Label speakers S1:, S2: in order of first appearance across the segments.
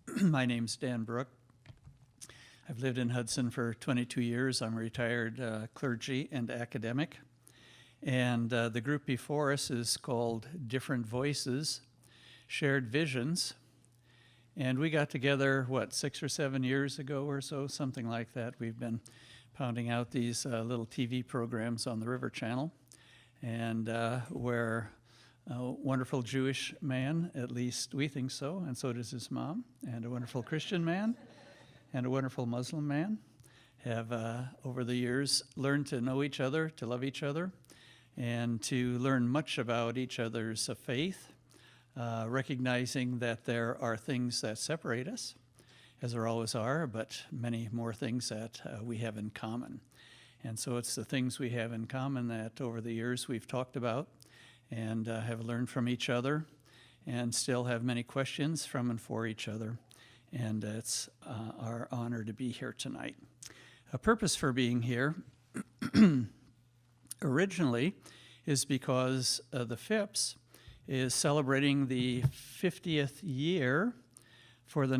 S1: My name's Dan Brook. I've lived in Hudson for 22 years. I'm a retired clergy and academic. And the group before us is called Different Voices, Shared Visions. And we got together, 6 or 7 years ago or so, something like that. We've been pounding out these little TV programs on the River Channel. And where a wonderful Jewish man, at least we think so, and so does his mom, and a wonderful Christian man, and a wonderful Muslim man have, over the years, learned to know each other, to love each other, and to learn much about each other's faith, recognizing that there are things that separate us, as there always are, but many more things that we have in common. And so it's the things we have in common that over the years we've talked about and have learned from each other and still have many questions from and for each other. And it's our honor to be here tonight. A purpose for being here originally is because the FIPS is celebrating the 50th year for the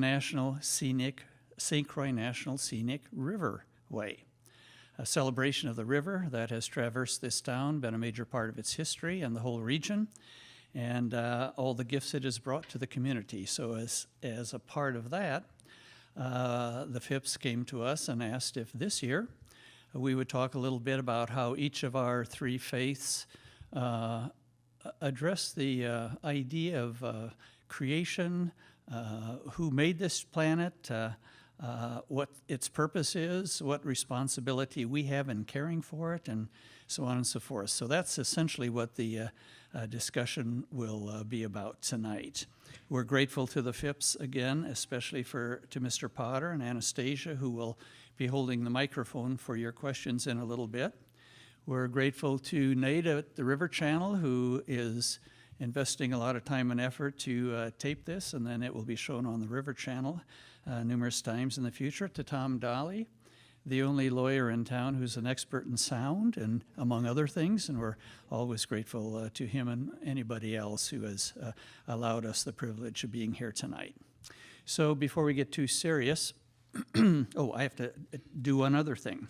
S1: St. Croix National Scenic Riverway. A celebration of the river that has traversed this town, been a major part of its history and the whole region, and all the gifts it has brought to the community. So as a part of that, the FIPS came to us and asked if this year we would talk a little bit about how each of our three faiths address the idea of creation, who made this planet, what its purpose is, what responsibility we have in caring for it, and so on and so forth. So that's essentially what the discussion will be about tonight. We're grateful to the FIPS again, especially to Mr. Potter and Anastasia, who will be holding the microphone for your questions in a little bit. We're grateful to Nate at the River Channel, who is investing a lot of time and effort to tape this, and then it will be shown on the River Channel numerous times in the future. To Tom Dolly, the only lawyer in town who's an expert in sound, and among other things, and we're always grateful to him and anybody else who has allowed us the privilege of being here tonight. So before we get too serious, I have to do one other thing.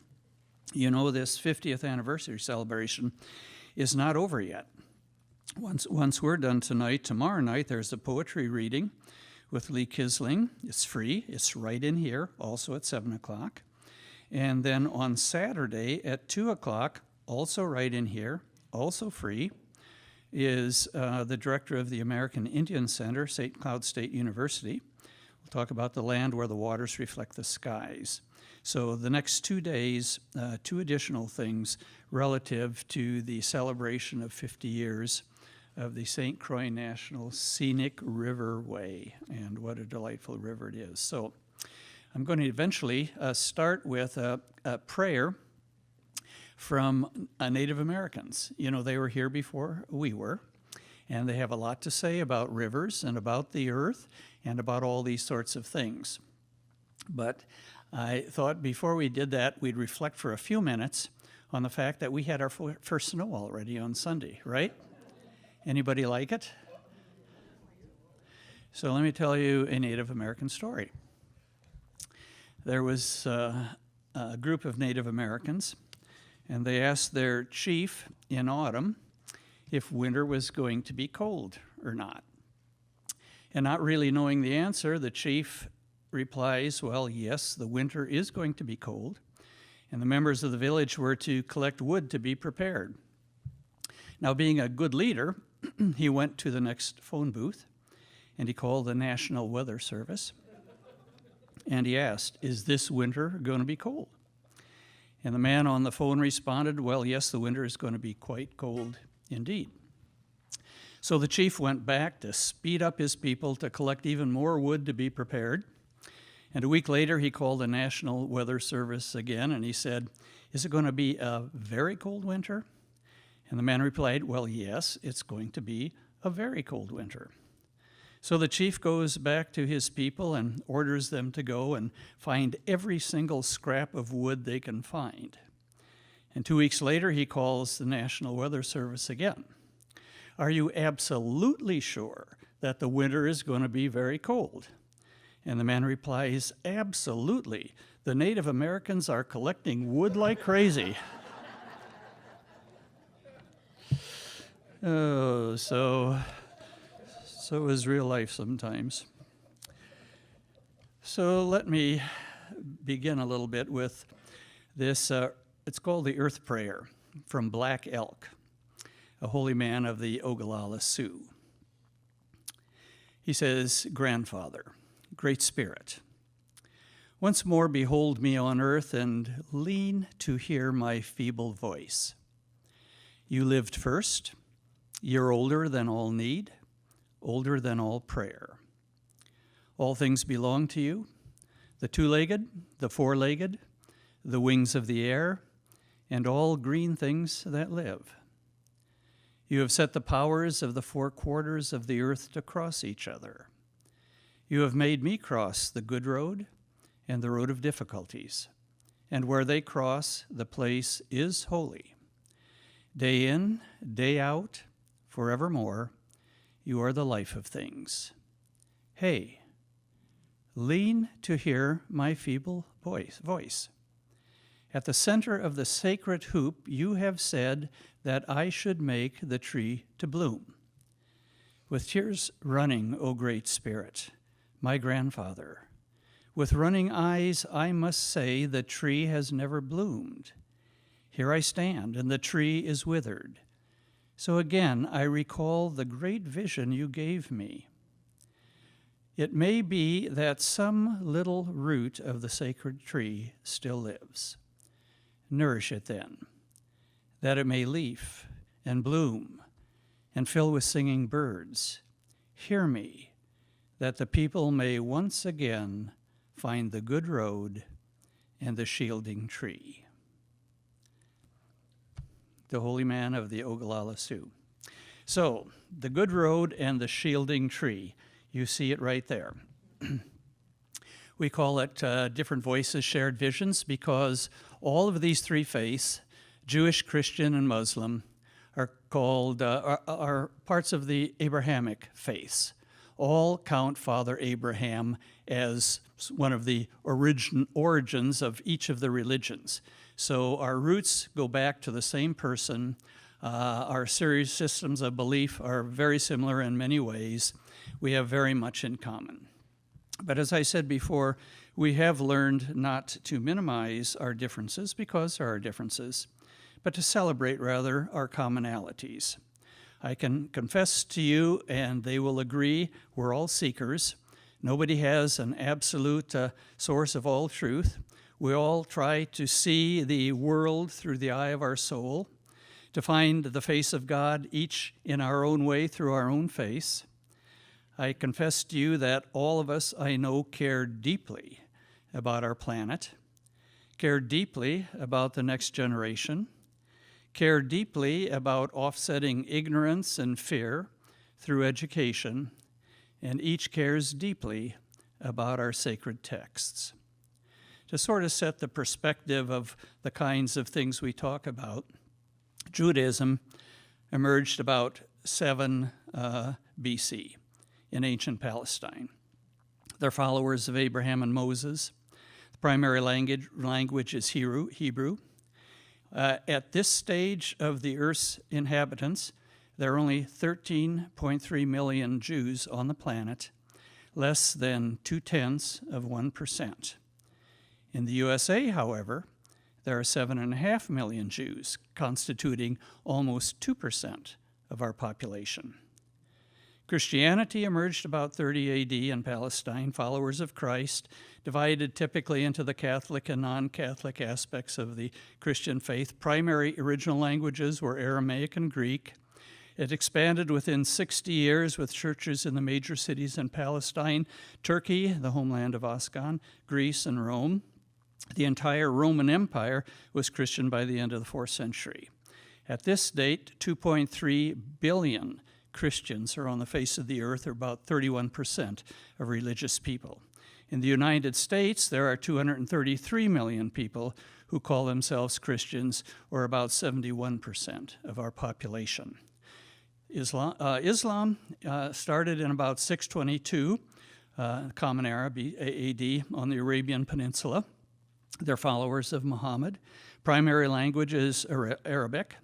S1: You know, this 50th anniversary celebration is not over yet. Once we're done tonight, tomorrow night, there's a poetry reading with Lee Kisling. It's free. It's right in here, also at 7 o'clock. And then on Saturday at 2 o'clock, also right in here, also free, is the director of the American Indian Center, St. Cloud State University. We'll talk about the land where the waters reflect the skies. So the next 2 days, two additional things relative to the celebration of 50 years of the St. Croix National Scenic Riverway, and what a delightful river it is. So I'm going to eventually start with a prayer from Native Americans. You know, they were here before we were, and they have a lot to say about rivers and about the earth and about all these sorts of things. But I thought before we did that, we'd reflect for a few minutes on the fact that we had our first snow already on Sunday, right? Anybody like it? So let me tell you a Native American story. There was a group of Native Americans, and they asked their chief in autumn if winter was going to be cold or not. And not really knowing the answer, the chief replies, well, yes, the winter is going to be cold, and the members of the village were to collect wood to be prepared. Now, being a good leader, he went to the next phone booth, and he called the National Weather Service, and he asked, is this winter going to be cold? And the man on the phone responded, well, yes, the winter is going to be quite cold indeed. So the chief went back to speed up his people to collect even more wood to be prepared. And a week later, he called the National Weather Service again, and he said, is it going to be a very cold winter? And the man replied, well, yes, it's going to be a very cold winter. So the chief goes back to his people and orders them to go and find every single scrap of wood they can find. And 2 weeks later, he calls the National Weather Service again. Are you absolutely sure that the winter is going to be very cold? And the man replies, absolutely. The Native Americans are collecting wood like crazy. Oh, so is real life sometimes. So let me begin a little bit with this. It's called the Earth Prayer from Black Elk, a holy man of the Ogallala Sioux. He says, Grandfather, Great Spirit, once more behold me on earth and lean to hear my feeble voice. You lived first. You're older than all need, older than all prayer. All things belong to you, the two-legged, the four-legged, the wings of the air, and all green things that live. You have set the powers of the four quarters of the earth to cross each other. You have made me cross the good road and the road of difficulties, and where they cross, the place is holy. Day in, day out, forevermore, you are the life of things. Hey, lean to hear my feeble voice. At the center of the sacred hoop, you have said that I should make the tree to bloom. With tears running, O Great Spirit, my grandfather, with running eyes, I must say the tree has never bloomed. Here I stand, and the tree is withered. So again, I recall the great vision you gave me. It may be that some little root of the sacred tree still lives. Nourish it then, that it may leaf and bloom and fill with singing birds. Hear me, that the people may once again find the good road and the shielding tree. The holy man of the Ogallala Sioux. So, the good road and the shielding tree. You see it right there. We call it different voices, shared visions, because all of these three faiths, Jewish, Christian, and Muslim, are called, are parts of the Abrahamic faiths. All count Father Abraham as one of the origins of each of the religions. So our roots go back to the same person. Our series systems of belief are very similar in many ways. We have very much in common. But as I said before, we have learned not to minimize our differences because there are differences, but to celebrate rather our commonalities. I can confess to you, and they will agree, we're all seekers. Nobody has an absolute source of all truth. We all try to see the world through the eye of our soul, to find the face of God, each in our own way through our own face. I confess to you that all of us I know care deeply about our planet, care deeply about the next generation, care deeply about offsetting ignorance and fear through education, and each cares deeply about our sacred texts. To sort of set the perspective of the kinds of things we talk about, Judaism emerged about 7 BC in ancient Palestine. They're followers of Abraham and Moses. The primary language is Hebrew. At this stage of the Earth's inhabitants, there are only 13.3 million Jews on the planet, less than 0.2%. In the USA, however, there are 7.5 million Jews, constituting almost 2% of our population. Christianity emerged about 30 AD in Palestine. Followers of Christ, divided typically into the Catholic and non-Catholic aspects of the Christian faith. Primary original languages were Aramaic and Greek. It expanded within 60 years with churches in the major cities in Palestine, Turkey, the homeland of Ascan, Greece, and Rome. The entire Roman Empire was Christian by the end of the 4th century. At this date, 2.3 billion Christians are on the face of the earth, or about 31% of religious people. In the United States, there are 233 million people who call themselves Christians, or about 71% of our population. Islam started in about 622 Common Era, AD, on the Arabian Peninsula. They're followers of Muhammad. Primary language is Arabic.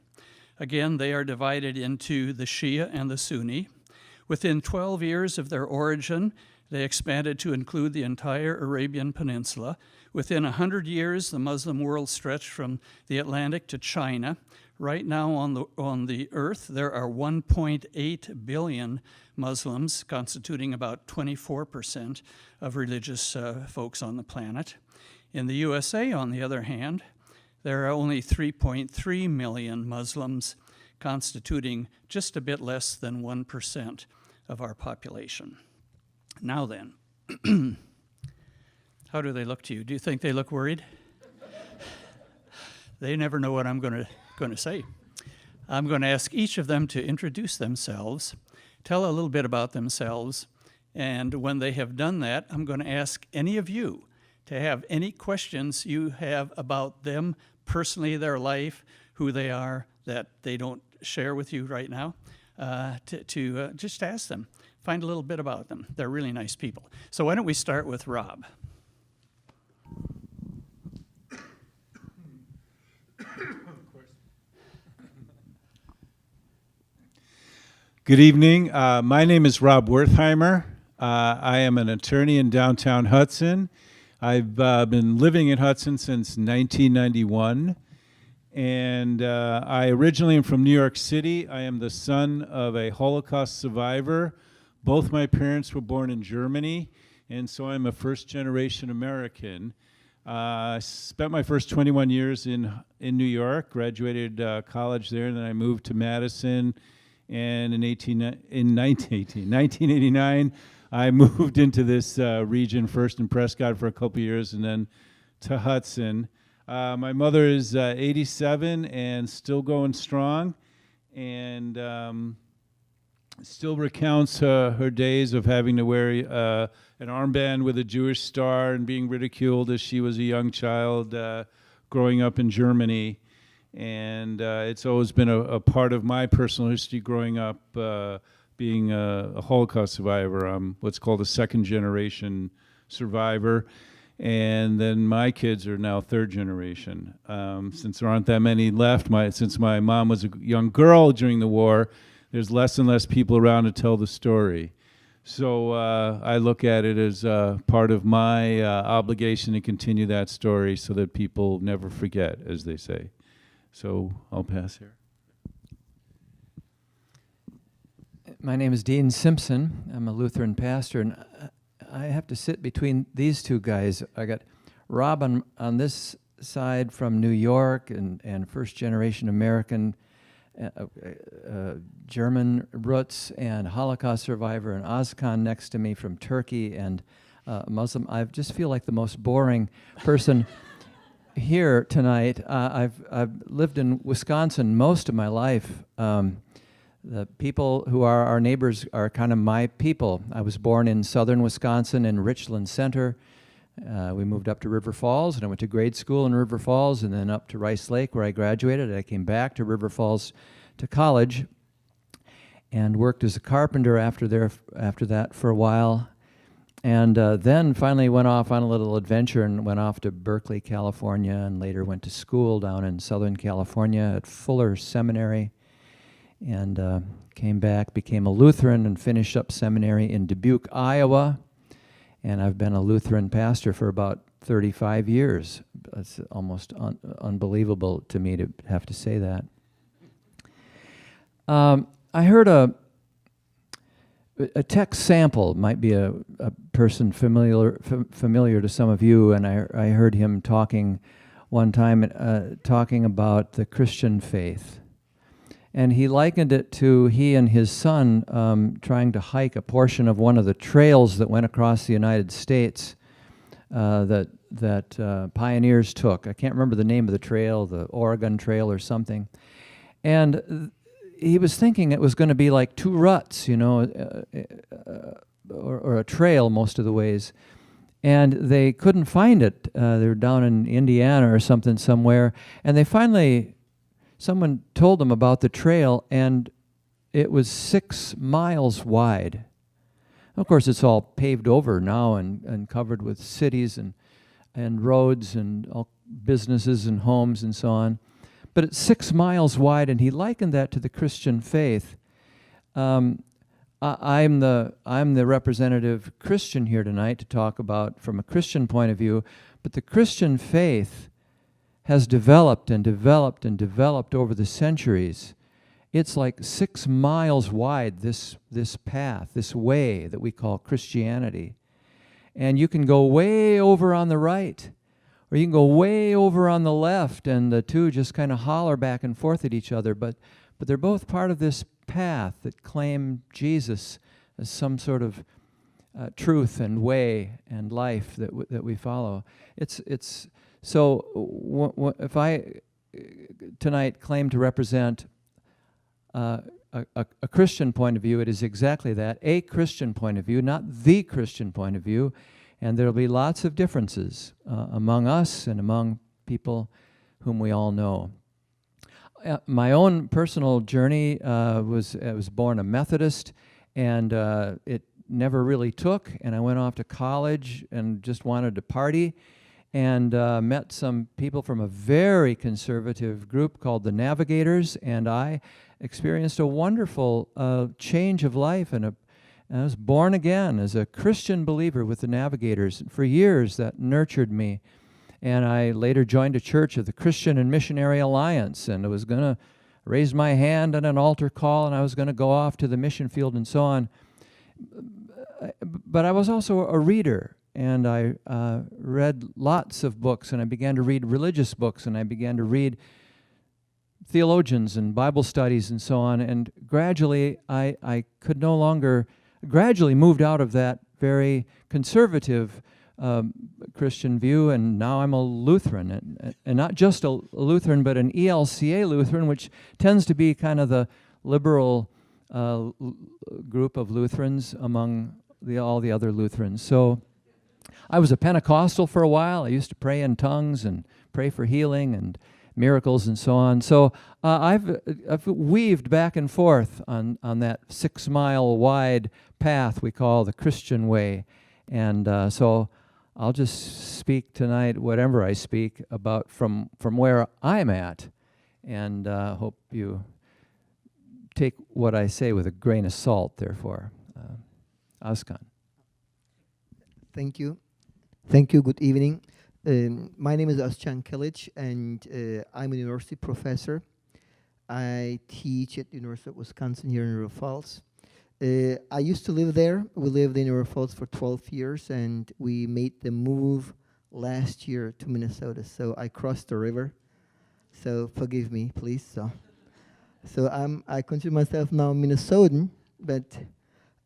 S1: Again, they are divided into the Shia and the Sunni. Within 12 years of their origin, they expanded to include the entire Arabian Peninsula. Within 100 years, the Muslim world stretched from the Atlantic to China. Right now on the earth, there are 1.8 billion Muslims, constituting about 24% of religious folks on the planet. In the USA, on the other hand, there are only 3.3 million Muslims, constituting just a bit less than 1% of our population. Now then, how do they look to you? Do you think they look worried? They never know what I'm going to say. I'm going to ask each of them to introduce themselves, tell a little bit about themselves, and when they have done that, I'm going to ask any of you to have any questions you have about them personally, their life, who they are, that they don't share with you right now, to just ask them. Find a little bit about them. They're really nice people. So why don't we start with Rob?
S2: Good evening. My name is Rob Wertheimer. I am an attorney in downtown Hudson. I've been living in Hudson since 1991, and I originally am from New York City. I am the son of a Holocaust survivor. Both my parents were born in Germany, and so I'm a first-generation American. I spent my first 21 years in New York, graduated college there, and then I moved to Madison, and in 1989, I moved into this region, first in Prescott for a couple years, and then to Hudson. My mother is 87 and still going strong, and still recounts her days of having to wear an armband with a Jewish star and being ridiculed as she was a young child growing up in Germany. And it's always been a part of my personal history growing up, being a Holocaust survivor. I'm what's called a second-generation survivor. And then my kids are now third generation. Since there aren't that many left, since my mom was a young girl during the war, there's less and less people around to tell the story. So I look at it as part of my obligation to continue that story so that people never forget, as they say. So I'll pass here.
S3: My name is Dean Simpson. I'm a Lutheran pastor, and I have to sit between these two guys. I got Rob on this side from New York and first-generation American, German roots, and Holocaust survivor, and Ozkan next to me from Turkey, and Muslim. I just feel like the most boring person here tonight. I've lived in Wisconsin most of my life. The people who are our neighbors are kind of my people. I was born in southern Wisconsin in Richland Center. We moved up to River Falls, and I went to grade school in River Falls, and then up to Rice Lake where I graduated. I came back to River Falls to college and worked as a carpenter after that for a while. And then finally went off on a little adventure and went off to Berkeley, California, and later went to school down in Southern California at Fuller Seminary, and came back, became a Lutheran, and finished up seminary in Dubuque, Iowa. And I've been a Lutheran pastor for about 35 years. It's almost unbelievable to me to have to say that. I heard a text sample, might be a person familiar to some of you, and I heard him talking one time, talking about the Christian faith. And he likened it to he and his son trying to hike a portion of one of the trails that went across the United States that pioneers took. I can't remember the name of the trail, the Oregon Trail or something. And he was thinking it was going to be like two ruts, or a trail most of the ways. And they couldn't find it. They were down in Indiana or something somewhere. And they finally, someone told them about the trail, and it was 6 miles wide. Of course, it's all paved over now and covered with cities and roads and all businesses and homes and so on. But it's 6 miles wide, and he likened that to the Christian faith. I'm the representative Christian here tonight to talk about from a Christian point of view, but the Christian faith has developed and developed and developed over the centuries. It's like 6 miles wide, this path, this way that we call Christianity. And you can go way over on the right, or you can go way over on the left, and the two just kind of holler back and forth at each other. But they're both part of this path that claim Jesus as some sort of truth and way and life that we follow. It's so if I tonight claim to represent a Christian point of view, it is exactly that, a Christian point of view, not the Christian point of view, and there will be lots of differences among us and among people whom we all know. My own personal journey I was born a Methodist, and it never really took, and I went off to college and just wanted to party, and met some people from a very conservative group called the Navigators, and I experienced a wonderful change of life, and I was born again as a Christian believer with the Navigators. For years that nurtured me, and I later joined a church of the Christian and Missionary Alliance, and I was going to raise my hand at an altar call, and I was going to go off to the mission field and so on. But I was also a reader, and I read lots of books, and I began to read religious books, and I began to read theologians and Bible studies and so on, and gradually I could no longer, gradually moved out of that very conservative Christian view, and now I'm a Lutheran, and not just a Lutheran, but an ELCA Lutheran, which tends to be kind of the liberal group of Lutherans among all the other Lutherans. So I was a Pentecostal for a while. I used to pray in tongues and pray for healing and miracles and so on. So I've weaved back and forth on that 6 mile wide path we call the Christian way. And so I'll just speak tonight, whatever I speak, about from where I'm at, and hope you take what I say with a grain of salt, therefore. Askan.
S4: Thank you. Thank you. Good evening. My name is Ascan Kilic, and I'm a university professor. I teach at the University of Wisconsin here in River Falls. I used to live there. We lived in River Falls for 12 years, and we made the move last year to Minnesota. So I crossed the river. So forgive me, please. So I consider myself now Minnesotan, but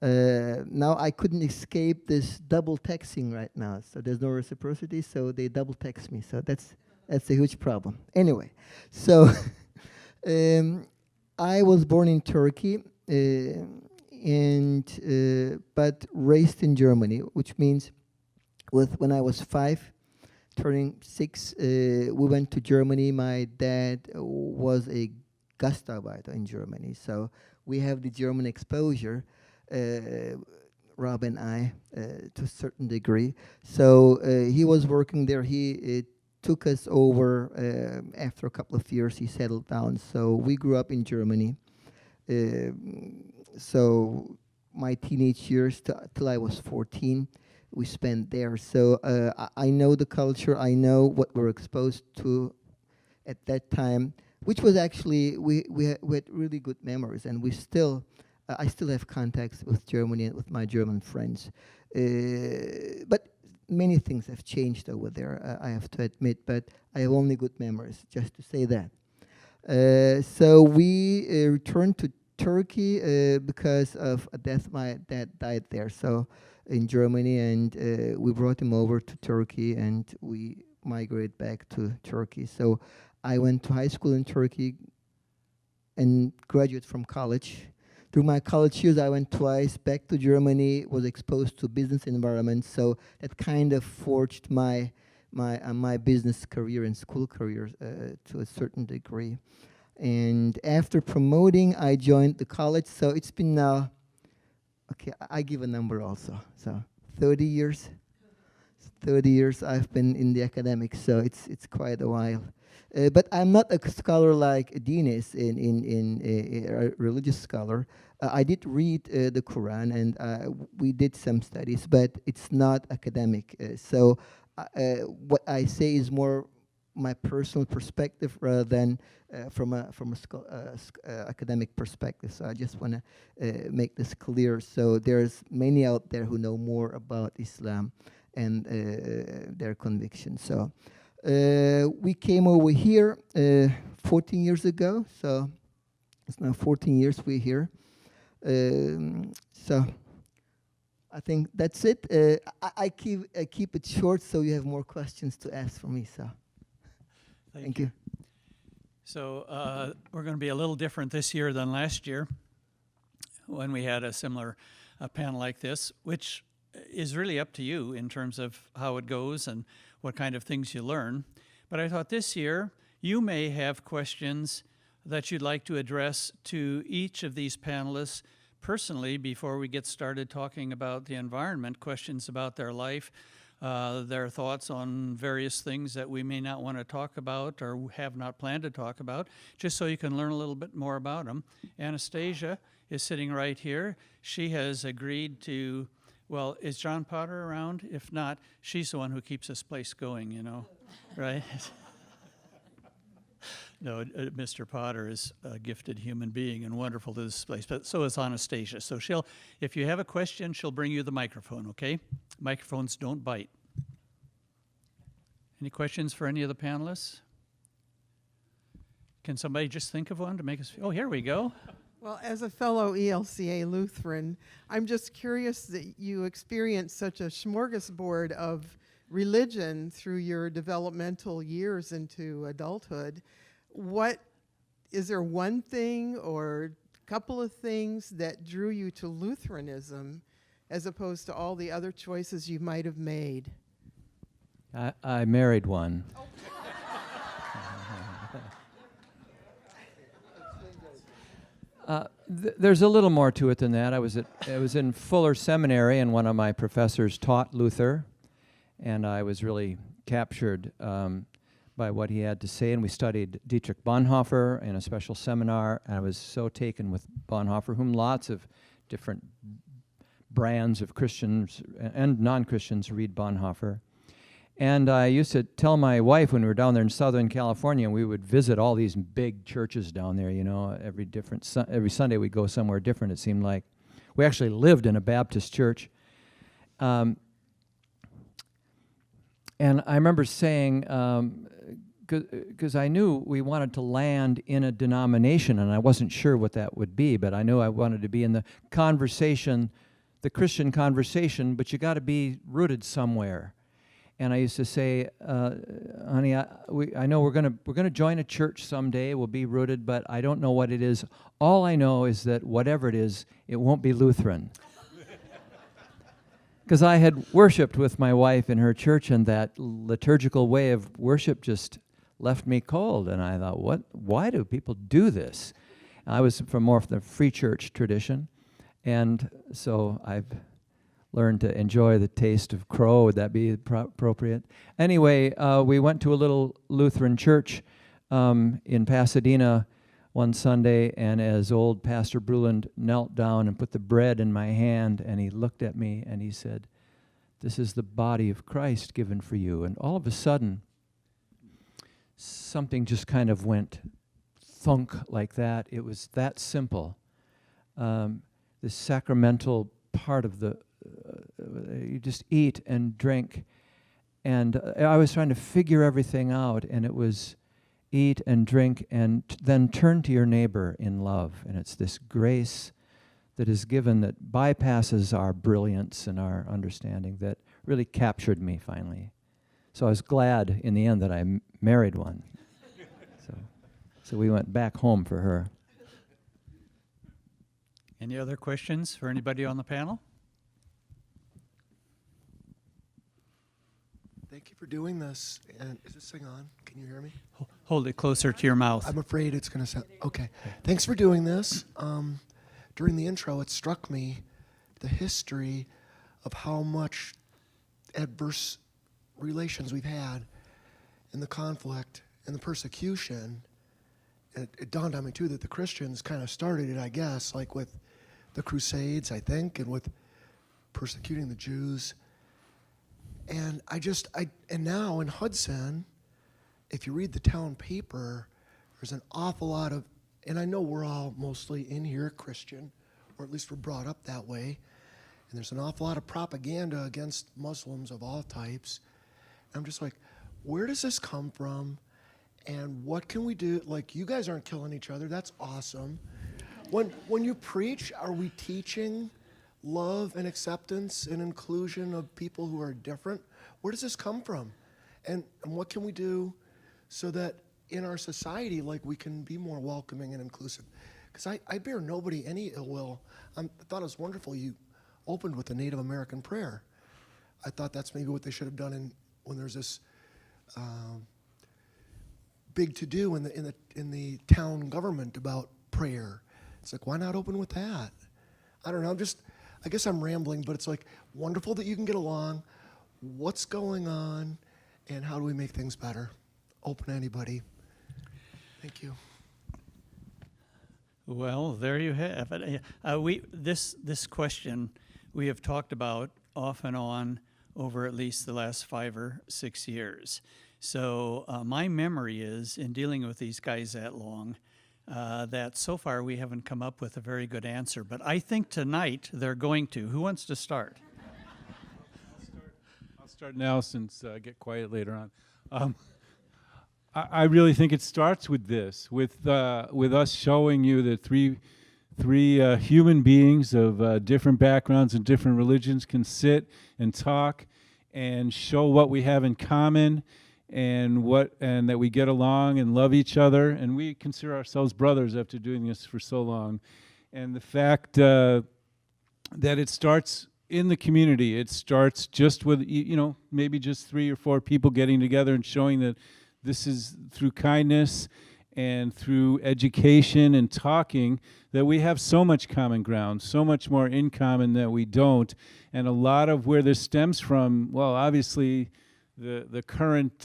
S4: now I couldn't escape this double texting right now. So there's no reciprocity, so they double text me. So that's a huge problem. Anyway, so I was born in Turkey, but raised in Germany, which means when I was 5, turning 6, we went to Germany. My dad was a Gastarbeiter in Germany, so we have the German exposure, Rob and I, to a certain degree. So he was working there. He took us over after a couple of years. He settled down. So we grew up in Germany. So my teenage years till I was 14, we spent there. So I know the culture. I know what we're exposed to at that time, which was actually, we had really good memories, and we still, I still have contacts with Germany and with my German friends. But many things have changed over there, I have to admit, but I have only good memories, just to say that. So we returned to Turkey because of a death. My dad died there, so in Germany, and we brought him over to Turkey, and we migrated back to Turkey. So I went to high school in Turkey and graduated from college. Through my college years, I went twice back to Germany, was exposed to business environments, so that kind of forged my business career and school career to a certain degree. And after promoting, I joined the college, so it's been now Okay, I give a number also. So 30 years. 30 years I've been in the academics, so it's quite a while. But I'm not a scholar like Dean is in a religious scholar. I did read the Quran, and we did some studies, but it's not academic. So what I say is more my personal perspective rather than from a academic perspective. So I just want to make this clear. So there's many out there who know more about Islam and their conviction. So we came over here 14 years ago. So it's now 14 years we're here. So I think that's it. I keep it short so you have more questions to ask for me. So thank you.
S1: So we're going to be a little different this year than last year when we had a similar panel like this, which is really up to you in terms of how it goes and what kind of things you learn. But I thought this year you may have questions that you'd like to address to each of these panelists personally before we get started talking about the environment, questions about their life, their thoughts on various things that we may not want to talk about or have not planned to talk about, just so you can learn a little bit more about them. Anastasia is sitting right here. She has agreed to, well, is John Potter around? If not, she's the one who keeps this place going, you know, right? No, Mr. Potter is a gifted human being and wonderful to this place, but so is Anastasia. So she'll, if you have a question, she'll bring you the microphone, okay? Microphones don't bite. Any questions for any of the panelists? Can somebody just think of one to make us, oh, here we go.
S5: Well, as a fellow ELCA Lutheran, I'm just curious that you experienced such a smorgasbord of religion through your developmental years into adulthood. What, is there one thing or a couple of things that drew you to Lutheranism as opposed to all the other choices you might have made?
S3: I married one. There's a little more to it than that. I was in Fuller Seminary, and one of my professors taught Luther, and I was really captured by what he had to say. And we studied Dietrich Bonhoeffer in a special seminar, and I was so taken with Bonhoeffer, whom lots of different brands of Christians and non-Christians read Bonhoeffer. And I used to tell my wife when we were down there in Southern California, we would visit all these big churches down there, you know, every Sunday we'd go somewhere different, it seemed like. We actually lived in a Baptist church. And I remember saying, because I knew we wanted to land in a denomination, and I wasn't sure what that would be, but I knew I wanted to be in the conversation, the Christian conversation, but you got to be rooted somewhere. And I used to say, honey, I know we're gonna join a church someday. We'll be rooted, but I don't know what it is. All I know is that whatever it is, it won't be Lutheran. Because I had worshipped with my wife in her church, and that liturgical way of worship just left me cold. And I thought, why do people do this? I was from more of the free church tradition, and so I've learned to enjoy the taste of crow. Would that be appropriate? Anyway, we went to a little Lutheran church in Pasadena one Sunday, and as old Pastor Bruland knelt down and put the bread in my hand, and he looked at me and he said, "This is the body of Christ given for you." And all of a sudden, something just kind of went thunk like that. It was that simple. This sacramental part of the you just eat and drink, and I was trying to figure everything out, and it was eat and drink and then turn to your neighbor in love. And it's this grace that is given that bypasses our brilliance and our understanding that really captured me finally. So I was glad in the end that I married one. So we went back home for her.
S1: Any other questions for anybody on the panel?
S6: Thank you for doing this. And is this thing on? Can you hear me?
S1: Hold it closer to your mouth.
S6: I'm afraid it's going to sound... Okay. Thanks for doing this. During the intro, it struck me the history of how much adverse relations we've had, and the conflict and the persecution. And it dawned on me too that the Christians kind of started it, I guess, like with the Crusades, I think, and with persecuting the Jews. And and now in Hudson, if you read the town paper, there's an awful lot of, and I know we're all mostly in here Christian, or at least we're brought up that way, and there's an awful lot of propaganda against Muslims of all types. And I'm just like, where does this come from? And what can we do? Like, you guys aren't killing each other. That's awesome. When you preach, are we teaching love and acceptance and inclusion of people who are different? Where does this come from? And what can we do so that in our society, like, we can be more welcoming and inclusive? Because I bear nobody any ill will. I thought it was wonderful you opened with a Native American prayer. I thought that's maybe what they should have done when there's this big to-do in the town government about prayer. It's like, why not open with that? I don't know, I guess I'm rambling, but it's like, wonderful that you can get along. What's going on, and how do we make things better? Open to anybody. Thank you.
S1: Well, there you have it. This question we have talked about off and on over at least the last 5 or 6 years. So my memory is, in dealing with these guys that long, that so far we haven't come up with a very good answer. But I think tonight they're going to. Who wants to start?
S2: I'll start now, since I get quiet later on. I really think it starts with this, with us showing you that three human beings of different backgrounds and different religions can sit and talk and show what we have in common, and that we get along and love each other, and we consider ourselves brothers after doing this for so long. And the fact that it starts in the community, it starts just with maybe just 3 or 4 people getting together and showing that this is through kindness and through education and talking that we have so much common ground, so much more in common that we don't. And a lot of where this stems from, well, obviously the current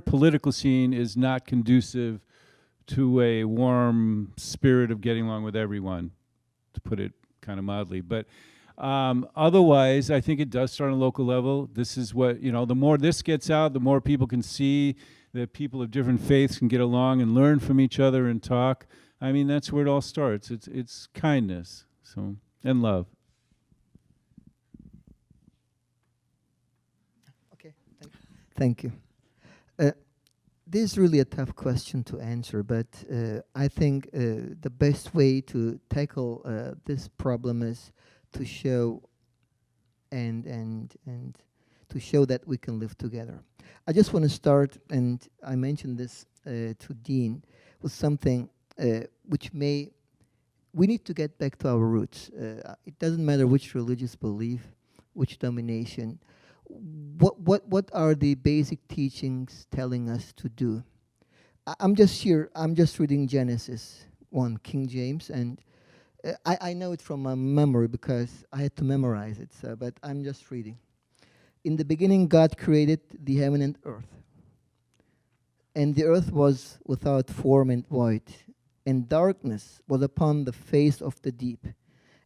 S2: political scene is not conducive to a warm spirit of getting along with everyone, to put it kind of mildly. But otherwise, I think it does start on a local level. This is what, the more this gets out, the more people can see that people of different faiths can get along and learn from each other and talk. I mean, that's where it all starts. It's kindness, and love.
S4: Okay, thank you. This is really a tough question to answer, but I think the best way to tackle this problem is to show and to show that we can live together. I just want to start, and I mentioned this to Dean, with something which we need to get back to our roots. It doesn't matter which religious belief, which domination. What are the basic teachings telling us to do? I'm just reading Genesis 1, King James, and I know it from my memory because I had to memorize it, but I'm just reading. In the beginning, God created the heaven and earth. And the earth was without form and void, and darkness was upon the face of the deep.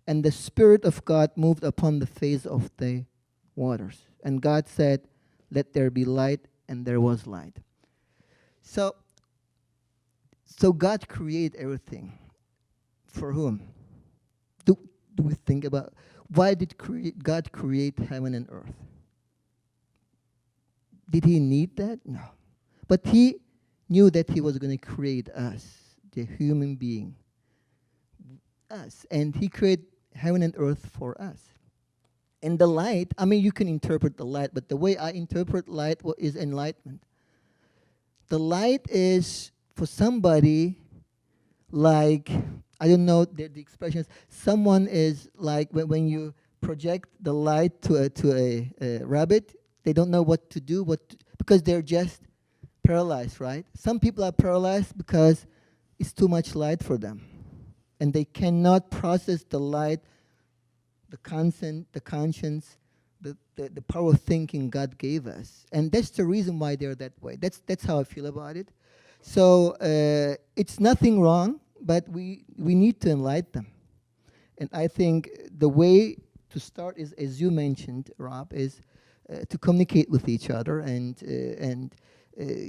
S4: And the Spirit of God moved upon the face of the waters. And God said, "Let there be light," and there was light. So God created everything. For whom? Do we think about why did God create heaven and earth? Did he need that? No. But he knew that he was going to create us, the human being, us. And he created heaven and earth for us. And the light, you can interpret the light, but the way I interpret light is enlightenment. The light is for somebody like, I don't know the expressions, someone is like when you project the light to a rabbit, they don't know what to do, because they're just paralyzed, right? Some people are paralyzed because it's too much light for them. and they cannot process the light, the conscience, the power of thinking God gave us. And that's the reason why they're that way. That's how I feel about it. So it's nothing wrong, but we need to enlighten them. And I think the way to start is, as you mentioned, Rob, is to communicate with each other and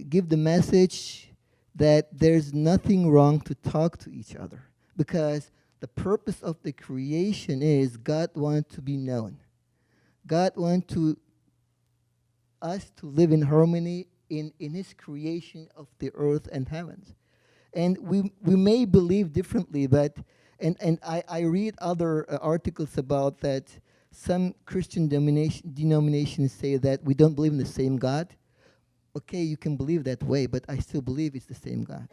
S4: give the message that there's nothing wrong to talk to each other, because the purpose of the creation is God wants to be known. God wants us to live in harmony in His creation of the earth and heavens. And we may believe differently, but and I read other articles about that. Some Christian denominations say that we don't believe in the same God. Okay, you can believe that way, but I still believe it's the same God.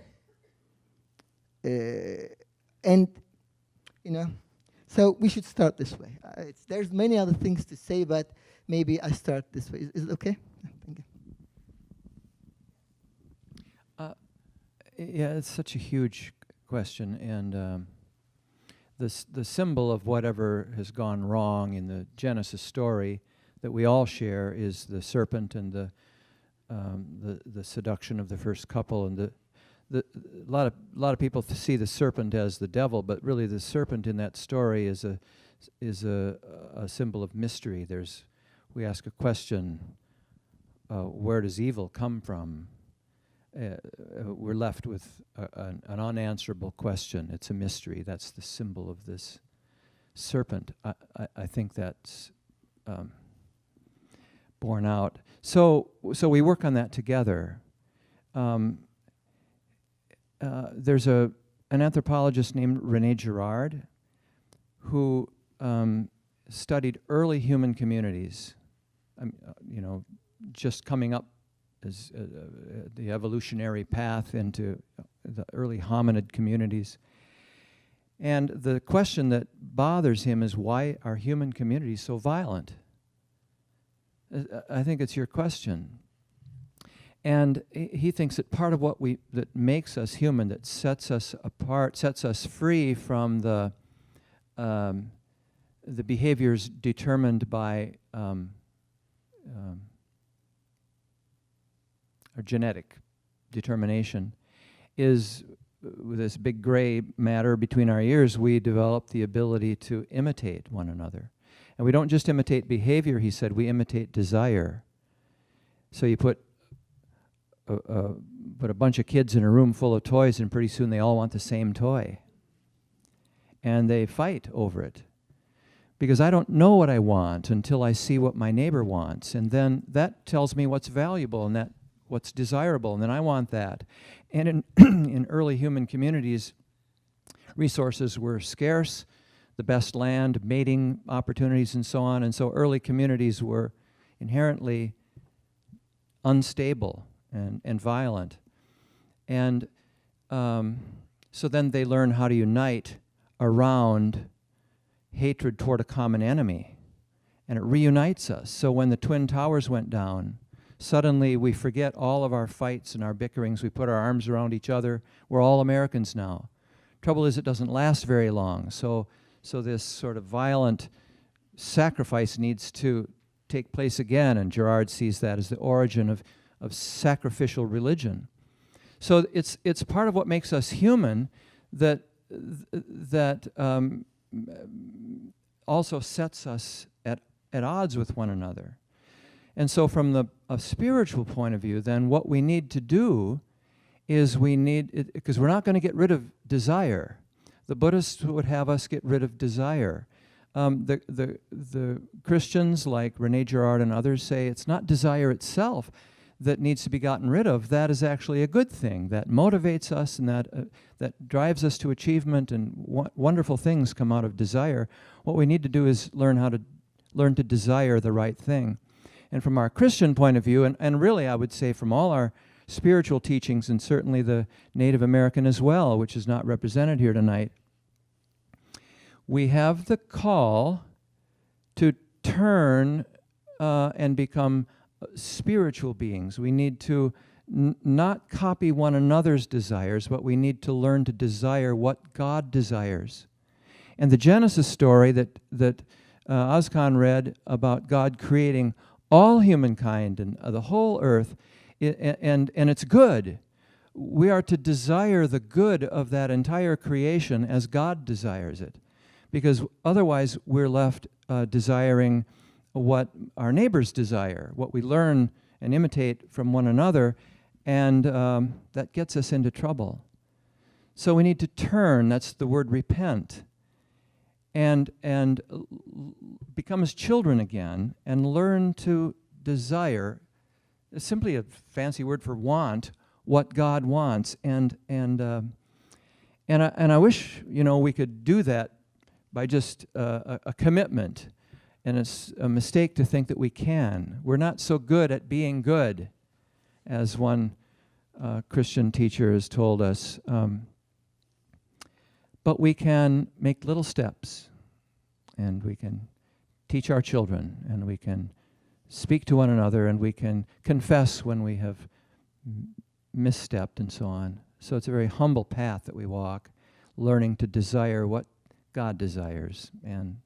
S4: And, so we should start this way. There's many other things to say, but maybe I start this way. Is it okay? Thank you.
S3: Yeah, it's such a huge question, and the symbol of whatever has gone wrong in the Genesis story that we all share is the serpent and the seduction of the first couple, and a lot of people see the serpent as the devil, but really the serpent in that story is a symbol of mystery. We ask a question: where does evil come from? We're left with an unanswerable question. It's a mystery. That's the symbol of this serpent. I think that's borne out. So we work on that together. There's an anthropologist named Rene Girard who studied early human communities, just coming up as the evolutionary path into the early hominid communities. And the question that bothers him is, why are human communities so violent? I think it's your question. And he thinks that part of what that makes us human, that sets us apart, sets us free from the behaviors determined by or genetic determination, is with this big gray matter between our ears, we develop the ability to imitate one another. And we don't just imitate behavior, he said, we imitate desire. So you put a bunch of kids in a room full of toys, and pretty soon they all want the same toy. And they fight over it. Because I don't know what I want until I see what my neighbor wants. And then that tells me what's valuable and that what's desirable, and then I want that. And in in early human communities, resources were scarce, the best land, mating opportunities, and so on. And so early communities were inherently unstable and violent. And so then they learn how to unite around hatred toward a common enemy. And it reunites us. So when the Twin Towers went down, suddenly we forget all of our fights and our bickerings. We put our arms around each other. We're all Americans now. Trouble is, it doesn't last very long. So this sort of violent sacrifice needs to take place again, and Girard sees that as the origin of sacrificial religion. So it's part of what makes us human that also sets us at odds with one another. And so from a spiritual point of view, then what we need to do is because we're not going to get rid of desire. The Buddhists would have us get rid of desire. The Christians like Rene Girard and others say it's not desire itself that needs to be gotten rid of. That is actually a good thing. That motivates us and that drives us to achievement, and wonderful things come out of desire. What we need to do is learn to desire the right thing. And from our Christian point of view, and really I would say from all our spiritual teachings, and certainly the Native American as well, which is not represented here tonight, we have the call to turn and become spiritual beings. We need to not copy one another's desires, but we need to learn to desire what God desires. And the Genesis story that Ozkan read about God creating all humankind and the whole earth, and it's good. We are to desire the good of that entire creation as God desires it, because otherwise we're left desiring what our neighbors desire, what we learn and imitate from one another, and that gets us into trouble. So we need to turn, that's the word repent, and become as children again and learn to desire, it's simply a fancy word for want, what God wants. And I wish, we could do that by just a commitment. And it's a mistake to think that we can. We're not so good at being good, as one Christian teacher has told us. But we can make little steps, and we can teach our children, and we can speak to one another, and we can confess when we have misstepped and so on. So it's a very humble path that we walk, learning to desire what God desires. And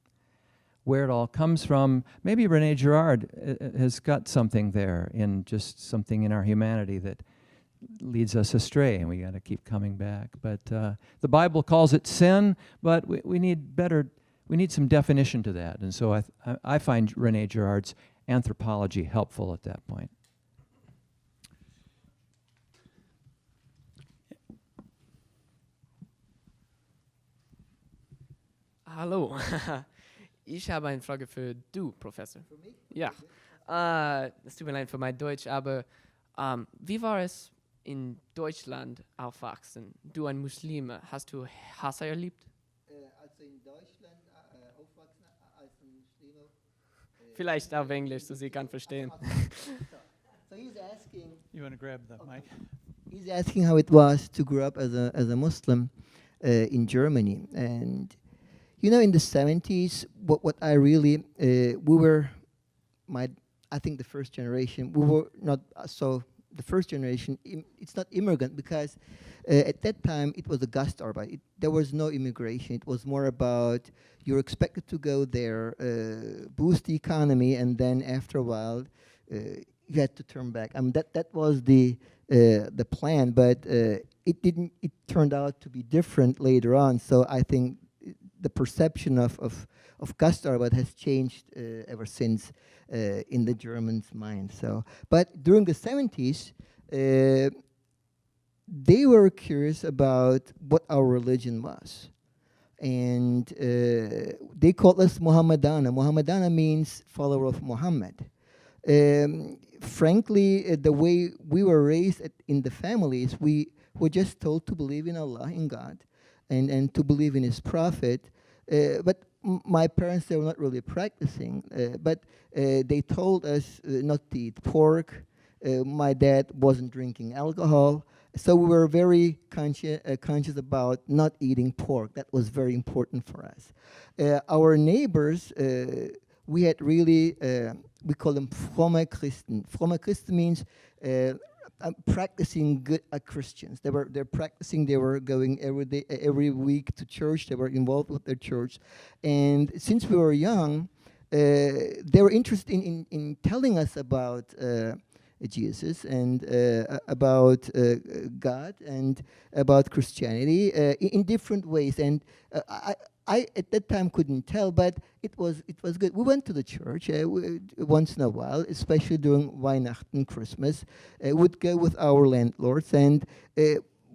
S3: where it all comes from, maybe Rene Girard has got something there, in just something in our humanity that leads us astray, and we got to keep coming back. But the Bible calls it sin, but we need some definition to that. And so I find Rene Girard's anthropology helpful at that point.
S7: Hallo. Ich habe eine Frage für du, Professor.
S4: For me?
S7: Ja. Es tut mir leid für mein Deutsch, aber wie war es in Deutschland aufwachsen? Du ein Muslim, hast du Hass erlebt?
S4: Also in Deutschland aufwachsen als Muslim.
S7: Vielleicht auf Englisch, so sie kann verstehen.
S4: So he's asking.
S1: You want to grab the mic?
S4: He's asking how it was to grow up as a Muslim in Germany. And in the 70s, what I really we were I think the first generation. We were not the first generation. It's not immigrant, because at that time it was a Gastarbeit. There was no immigration. It was more about you're expected to go there, boost the economy, and then after a while you had to turn back. That was the plan, but it didn't. It turned out to be different later on. So I think the perception of Gastarbeit has changed ever since in the Germans' mind. So, but during the 70s, they were curious about what our religion was, and they called us Muhammadana. Muhammadana means follower of Muhammad. Frankly, the way we were raised in the families, we were just told to believe in Allah, in God, and to believe in His Prophet. But my parents, they were not really practicing, but they told us not to eat pork. My dad wasn't drinking alcohol. So we were very conscious about not eating pork. That was very important for us. Our neighbors, we had really, we call them fromme Christen. Fromme Christen means practicing good Christians. They're practicing. They were going every week to church. They were involved with their church, and since we were young, they were interested in telling us about Jesus and about God and about Christianity in different ways. And I at that time couldn't tell, but it was good. We went to the church once in a while, especially during Weihnachten, Christmas. Would go with our landlords, and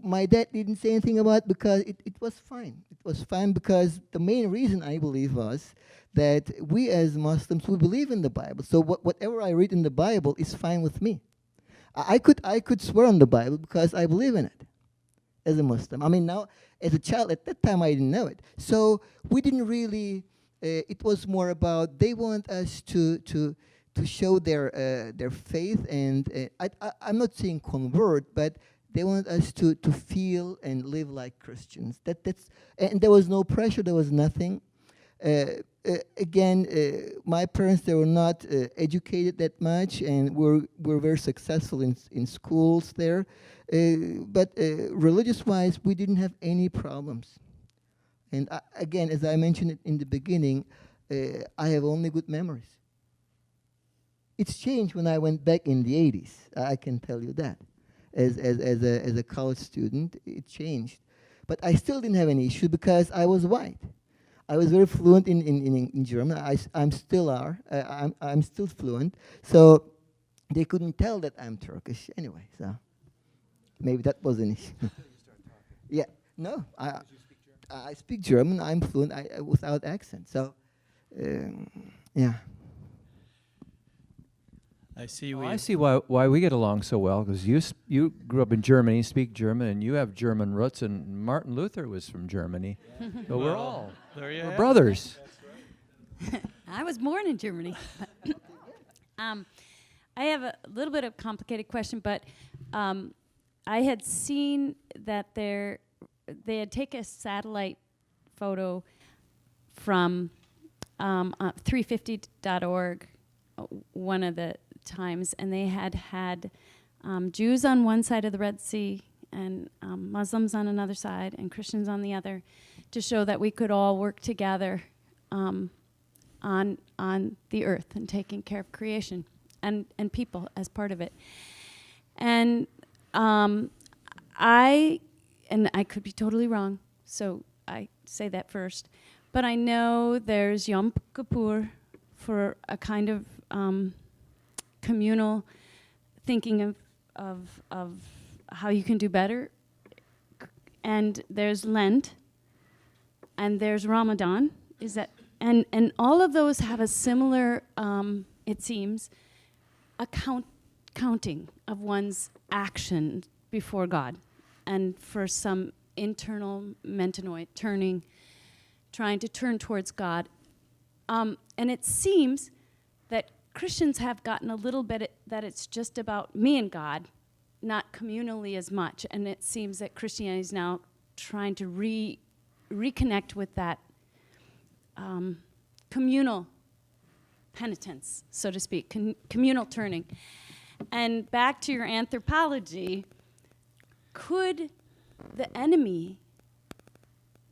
S4: my dad didn't say anything about it because it was fine. It was fine because the main reason, I believe, was that we as Muslims, we believe in the Bible. So whatever I read in the Bible is fine with me. I could swear on the Bible because I believe in it as a Muslim. I mean, now, as a child, at that time, I didn't know it. So we didn't really, it was more about they want us to show their faith, and I'm not saying convert, but they want us to feel and live like Christians. And there was no pressure, there was nothing. Again, my parents, they were not educated that much, and were very successful in schools there. But religious-wise, we didn't have any problems. And again, as I mentioned it in the beginning, I have only good memories. It's changed when I went back in the 80s. I can tell you that. As a college student, it changed. But I still didn't have any issue because I was white. I was very fluent in German. I'm still I'm still fluent. So they couldn't tell that I'm Turkish anyway. So maybe that was an issue. Yeah. No. I speak German. I'm fluent. Without accent. So yeah.
S1: I see.
S3: I see why we get along so well, because you grew up in Germany, speak German, and you have German roots, and Martin Luther was from Germany. So we're brothers.
S8: I was born in Germany. I have a little bit of a complicated question, but I had seen that they had taken a satellite photo from 350.org one of the times, and they had Jews on one side of the Red Sea and Muslims on another side and Christians on the other, to show that we could all work together on the earth and taking care of creation and people as part of it. And I could be totally wrong, so I say that first, but I know there's Yom Kippur for a kind of communal thinking of how you can do better, and there's Lent, and there's Ramadan. Is that and all of those have a similar, it seems, counting of one's action before God, and for some internal metanoia, trying to turn towards God, and it seems that Christians have gotten a little bit that it's just about me and God, not communally as much. And it seems that Christianity is now trying to reconnect with that communal penitence, so to speak, communal turning. And back to your anthropology, could the enemy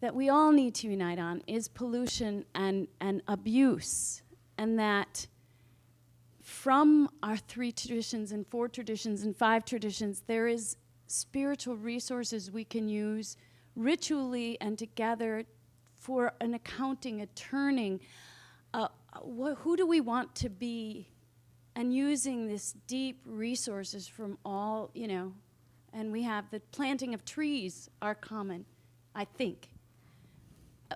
S8: that we all need to unite on is pollution and abuse, and that from our 3 traditions and 4 traditions and 5 traditions, there is spiritual resources we can use ritually and together for an accounting, a turning. Who do we want to be? And using this deep resources from all, and we have the planting of trees are common, I think,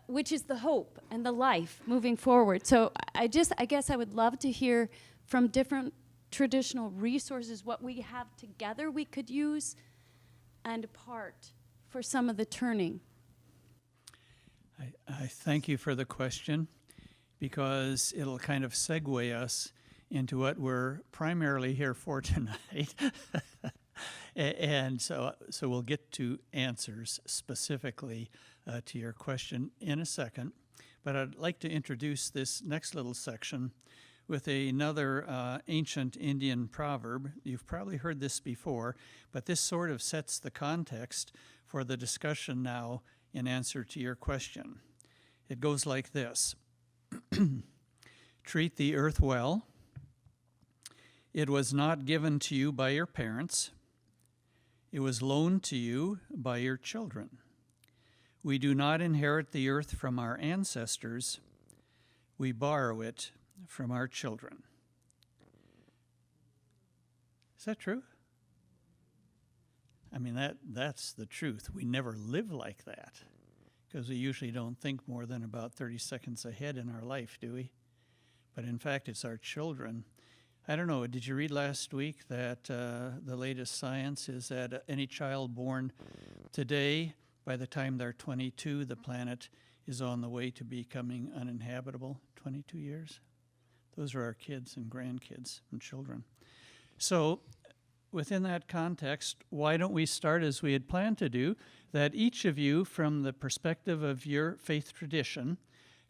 S8: which is the hope and the life moving forward. So I guess I would love to hear from different traditional resources what we have together we could use, and apart for some of the turning.
S1: I thank you for the question, because it'll kind of segue us into what we're primarily here for tonight. And so we'll get to answers specifically to your question in a second. But I'd like to introduce this next little section with another ancient Indian proverb. You've probably heard this before, but this sort of sets the context for the discussion now in answer to your question. It goes like this. Treat the earth well. It was not given to you by your parents. It was loaned to you by your children. We do not inherit the earth from our ancestors. We borrow it from our children. Is that true? I mean, that's the truth. We never live like that, because we usually don't think more than about 30 seconds ahead in our life, do we? But in fact, it's our children. I don't know, did you read last week that the latest science is that any child born today, by the time they're 22, the planet is on the way to becoming uninhabitable? 22 years? Those are our kids and grandkids and children. So within that context, why don't we start as we had planned to do, that each of you, from the perspective of your faith tradition,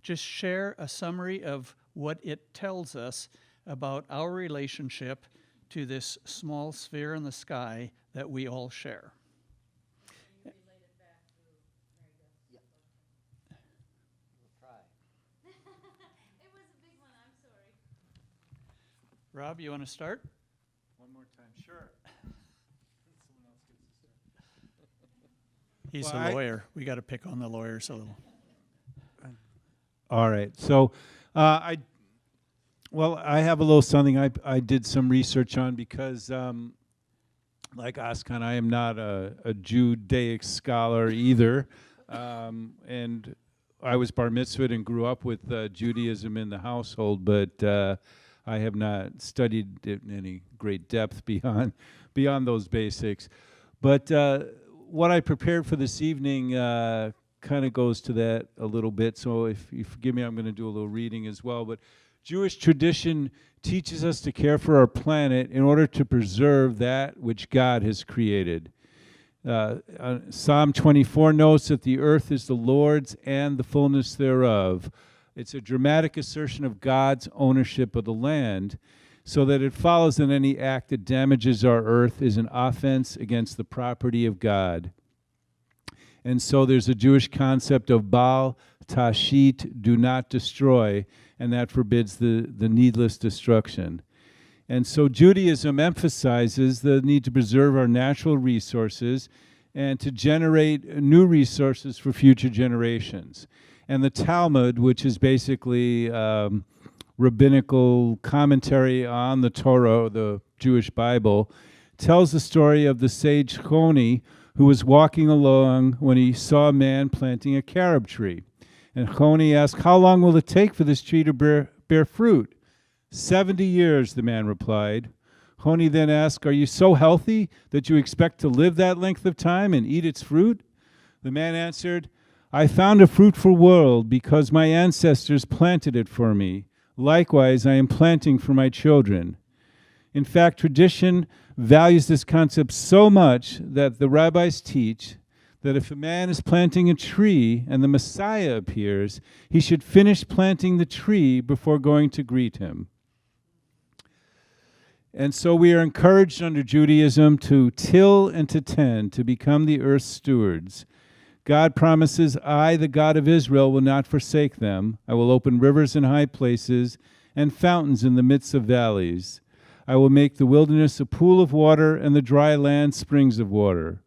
S1: just share a summary of what it tells us about our relationship to this small sphere in the sky that we all share. Rob, you want to start?
S2: One more time, sure.
S1: He's
S2: Well,
S1: a lawyer. We got to pick on the lawyers a little.
S2: All right. So, I have a little something I did some research on because, like Askan, I am not a Judaic scholar either, and I was bar mitzvahed and grew up with Judaism in the household, but I have not studied it in any great depth beyond those basics. But what I prepared for this evening kind of goes to that a little bit. So if you forgive me, I'm going to do a little reading as well. But Jewish tradition teaches us to care for our planet in order to preserve that which God has created. Psalm 24 notes that the earth is the Lord's and the fullness thereof. It's a dramatic assertion of God's ownership of the land, so that it follows that any act that damages our earth is an offense against the property of God. And so there's a Jewish concept of Baal Tashit, do not destroy, and that forbids the needless destruction. And so Judaism emphasizes the need to preserve our natural resources and to generate new resources for future generations. And the Talmud, which is basically rabbinical commentary on the Torah, the Jewish Bible, tells the story of the sage Choni, who was walking along when he saw a man planting a carob tree. And Choni asked, "How long will it take for this tree to bear fruit?" 70 years, the man replied. Choni then asked, "Are you so healthy that you expect to live that length of time and eat its fruit?" The man answered, "I found a fruitful world because my ancestors planted it for me. Likewise, I am planting for my children." In fact, tradition values this concept so much that the rabbis teach that if a man is planting a tree and the Messiah appears, he should finish planting the tree before going to greet him. And so we are encouraged under Judaism to till and to tend, to become the earth's stewards. God promises, "I, the God of Israel, will not forsake them. I will open rivers in high places and fountains in the midst of valleys. I will make the wilderness a pool of water and the dry land springs of water."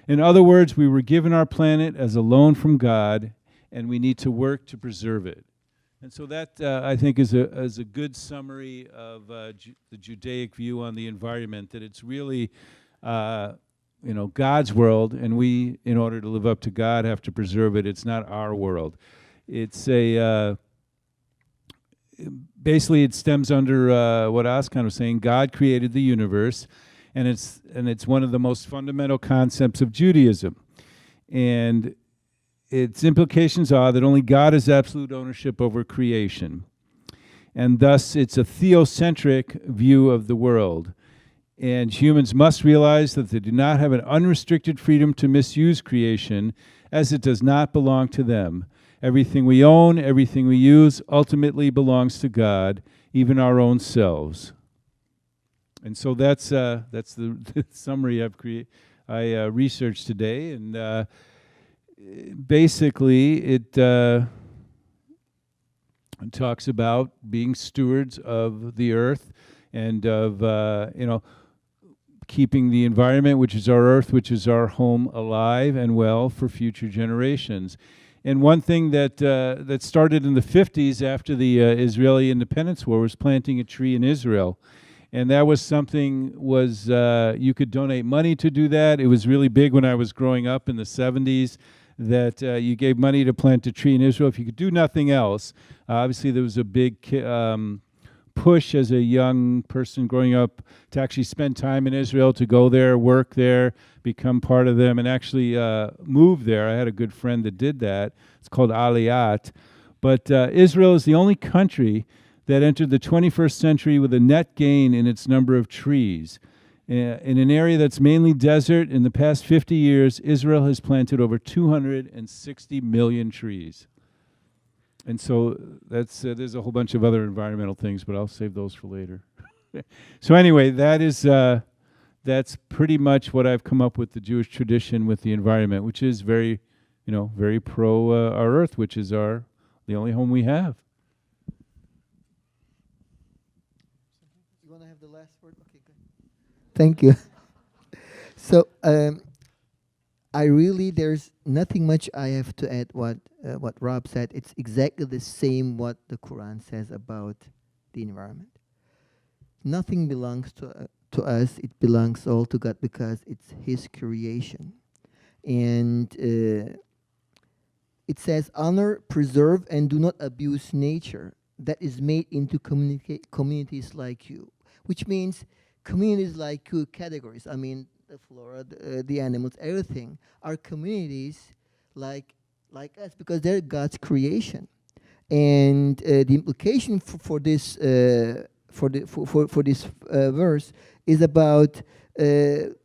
S2: In other words, we were given our planet as a loan from God, and we need to work to preserve it. And so that, I think, is a good summary of the Judaic view on the environment, that it's really God's world, and we, in order to live up to God, have to preserve it. It's not our world. It's basically it stems under what Askan was saying. God created the universe, and it's one of the most fundamental concepts of Judaism. And its implications are that only God has absolute ownership over creation. And thus, it's a theocentric view of the world. And humans must realize that they do not have an unrestricted freedom to misuse creation, as it does not belong to them. Everything we own, everything we use, ultimately belongs to God, even our own selves. And so that's the summary I researched today, and basically it talks about being stewards of the earth and of keeping the environment, which is our earth, which is our home, alive and well for future generations. And one thing that started in the 50s after the Israeli Independence War was planting a tree in Israel. And that was something, you could donate money to do that. It was really big when I was growing up in the 70s, that you gave money to plant a tree in Israel if you could do nothing else. Obviously, there was a big push as a young person growing up to actually spend time in Israel, to go there, work there, become part of them, and actually move there. I had a good friend that did that. It's called Aliyat. But Israel is the only country that entered the 21st century with a net gain in its number of trees. In an area that's mainly desert, in the past 50 years, Israel has planted over 260 million trees. And so that's there's a whole bunch of other environmental things, but I'll save those for later. So anyway, that's pretty much what I've come up with the Jewish tradition with the environment, which is very, very pro our earth, which is the only home we have.
S4: You want to have the last word? Okay, good. Thank you. So there's nothing much I have to add what Rob said. It's exactly the same what the Quran says about the environment. Nothing belongs to us. It belongs all to God because it's His creation. And it says, honor, preserve, and do not abuse nature that is made into communities like you, which means communities like you, categories. I mean, the flora, the animals, everything are communities like us because they're God's creation. And the implication for this verse is about the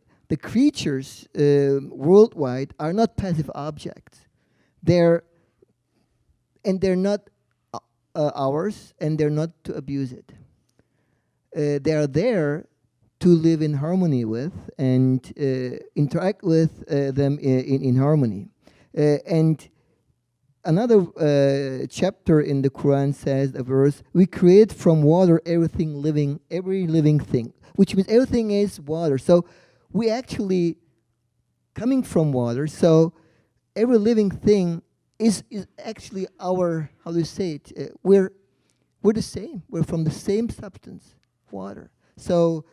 S4: creatures worldwide are not passive objects. They're not ours, and they're not to abuse it. They are there to live in harmony with and interact with them in harmony. And another chapter in the Quran says, a verse, we create from water every living thing, which means everything is water. So we actually coming from water, so every living thing is actually our, how do you say it? We're the same. We're from the same substance, water. So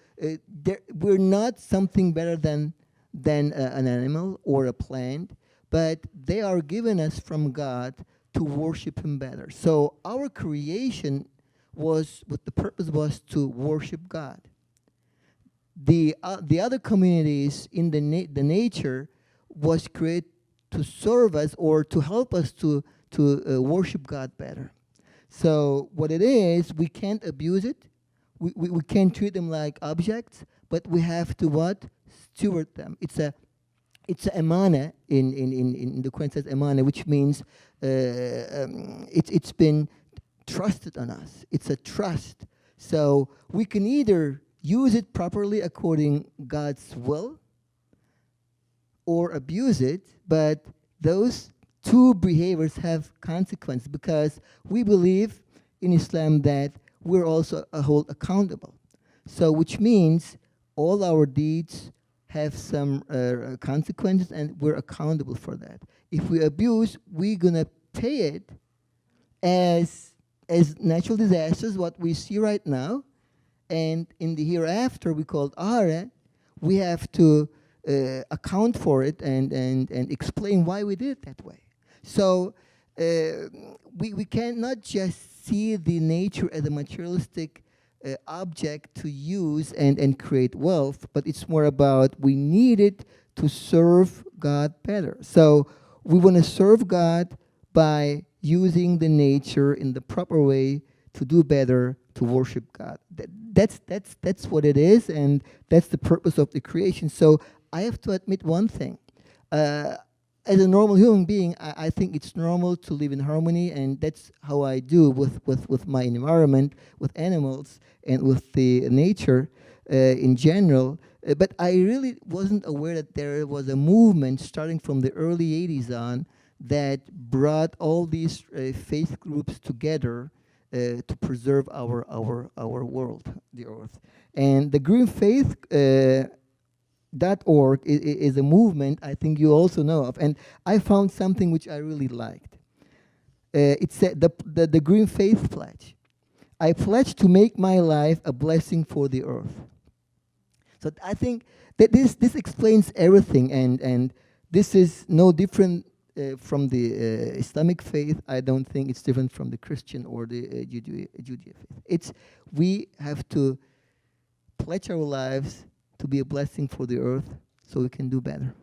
S4: we're not something better than an animal or a plant, but they are given us from God to worship Him better. So our creation was, what the purpose was to worship God. The other communities in the nature was created to serve us or to help us to worship God better. So what it is, we can't abuse it. We can't treat them like objects, but we have to what? Steward them. It's a emana in the Quran says emana, which means it's been trusted on us. It's a trust. So we can either use it properly according God's will or abuse it, but those two behaviors have consequences because we believe in Islam that we're also held accountable. So which means all our deeds have some consequences and we're accountable for that. If we abuse, we're gonna pay it as natural disasters, what we see right now, and in the hereafter we call it ahara, we have to account for it and explain why we did it that way. So we cannot just see the nature as a materialistic object to use and create wealth, but it's more about we need it to serve God better. So we want to serve God by using the nature in the proper way to do better, to worship God. That's what it is, and that's the purpose of the creation. So I have to admit one thing. As a normal human being, I think it's normal to live in harmony, and that's how I do with my environment, with animals, and with the nature in general. But I really wasn't aware that there was a movement starting from the early 80s on that brought all these faith groups together to preserve our world, the earth. And the Green Faith .org is a movement I think you also know of, and I found something which I really liked. It said the Green Faith Pledge. I pledge to make my life a blessing for the earth. So I think that this explains everything, and this is no different from the Islamic faith. I don't think it's different from the Christian or the Judaism faith. We have to pledge our lives to be a blessing for the earth so we can do better.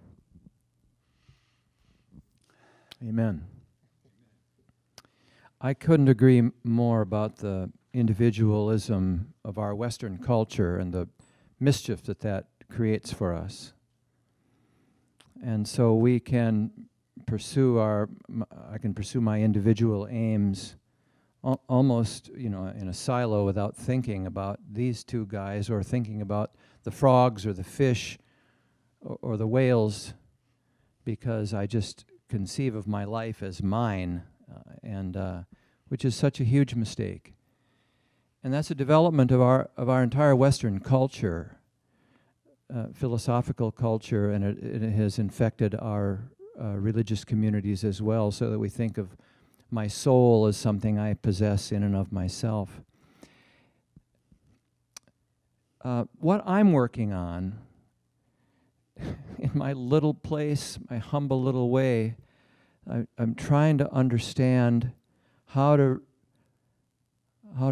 S3: Amen. I couldn't agree more about the individualism of our Western culture and the mischief that creates for us. And so we can I can pursue my individual aims almost, in a silo without thinking about these two guys or thinking about the frogs or the fish or the whales, because I just conceive of my life as mine, which is such a huge mistake. And that's a development of our entire Western culture, philosophical culture, and it has infected our religious communities as well, so that we think of my soul as something I possess in and of myself. What I'm working on in my little place, my humble little way, I'm trying to understand how to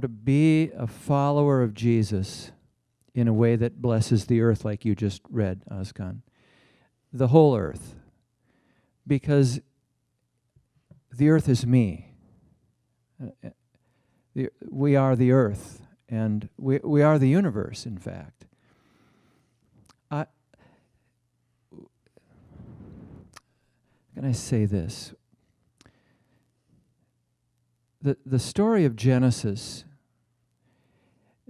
S3: be a follower of Jesus in a way that blesses the earth, like you just read, Azkan. The whole earth. Because the earth is me. We are the earth, and we are the universe, in fact. Can I say this? The story of Genesis